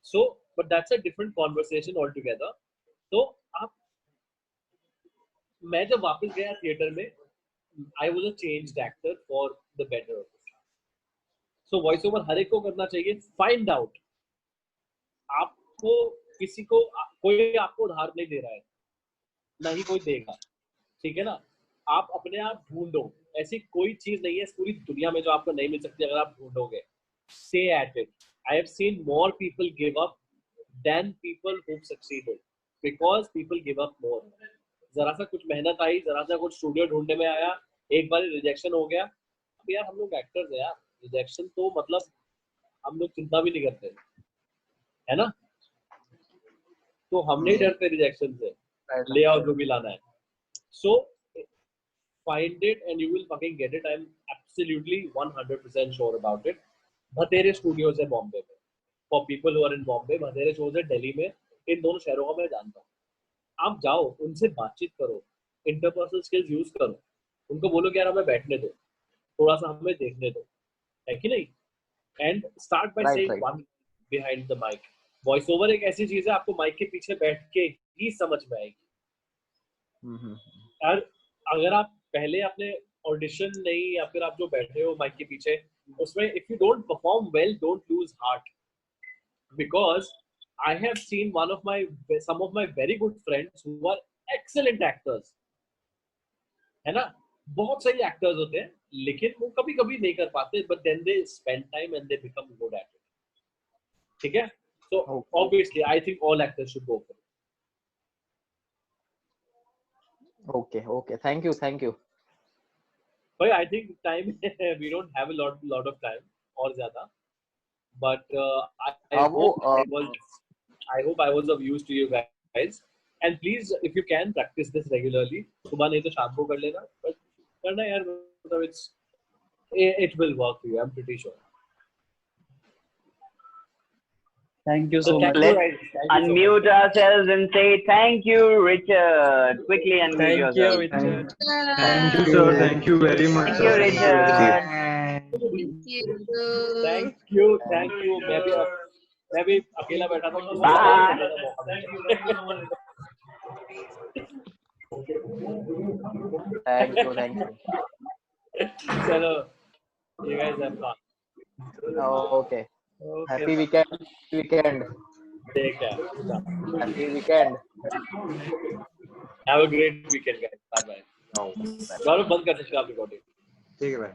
So but that's a different conversation all together. तो आप, मैं जब वापस गया थिएटर में, I was a changed actor for the better. So voice over हर एक को करना चाहिए। फाइंड आउट, आपको किसी को कोई आपको उधार नहीं दे रहा है, ना ही कोई देगा, ठीक है ना? आप अपने आप ढूंढो, ऐसी कोई चीज नहीं है इस पूरी दुनिया में जो आपको नहीं मिल सकती अगर आप ढूंढोगे। Stay at it. I have seen more people give up than people who've succeeded because people give up more. जरा सा कुछ मेहनत आई, जरा सा कुछ स्टूडियो ढूंढने में आया, एक बार रिजेक्शन हो गया। अब यार हम लोग एक्टर्स हैं यार, रिजेक्शन तो मतलब हम लोग चिंता भी नहीं करते, है ना? तो हम नहीं डरते रिजेक्शन से, ले आओ जो भी लाना है। So find it and you will fucking get it. I'm absolutely 100% sure about it. बतेरे स्टूडियोज है बॉम्बे में, for people who are in Bombay. बतेरे शोज है दिल्ली में, इन दोनों शहरों का मैं जानता हूँ। आप जाओ, उनसे बातचीत करो, इंटरपर्सनल स्किल्स यूज करो, उनको बोलो कि यार हमें बैठने दो, थोड़ा सा हमें देखने दो, है कि नहीं? And start by saying one behind the mic. Voice over एक ऐसी चीज है, आपको माइक के पीछे बैठ के ही समझ में आएगी। यार अगर आप पहले अपने ऑडिशन नहीं, या फिर आप जो बैठे हो माइक के पीछे, उसमें if you don't perform well, don't lose heart, because I have seen some of my very good friends who are excellent actors, है ना? बहुत सही एक्टर्स होते हैं, लेकिन वो कभी कभी नहीं कर पाते, but then they spend time and they become good at it, ठीक है? So obviously I think all actors should go for it. Okay, thank you. But I think time we don't have a lot of time और ज़्यादा, but I hope I was of use to you guys, and please if you can practice this regularly, सुबह नहीं तो शाम को कर लेना, but करना यार, मतलब it will work for you, I'm pretty sure. Thank you so much. Let's unmute ourselves and say thank you, Richard. Quickly unmute yourself. Thank you, Richard. Thank you, sir. Thank you very much. Thank you, Richard. Thank you. मैं भी अकेला बैठा था। Thank you. चलो, you guys have fun. Okay. Happy weekend. Take care. Happy weekend. Have a great weekend, guys. Bye bye. गौरव बंद कर सकते हो आप रिकॉर्डिंग। ठीक है भाई।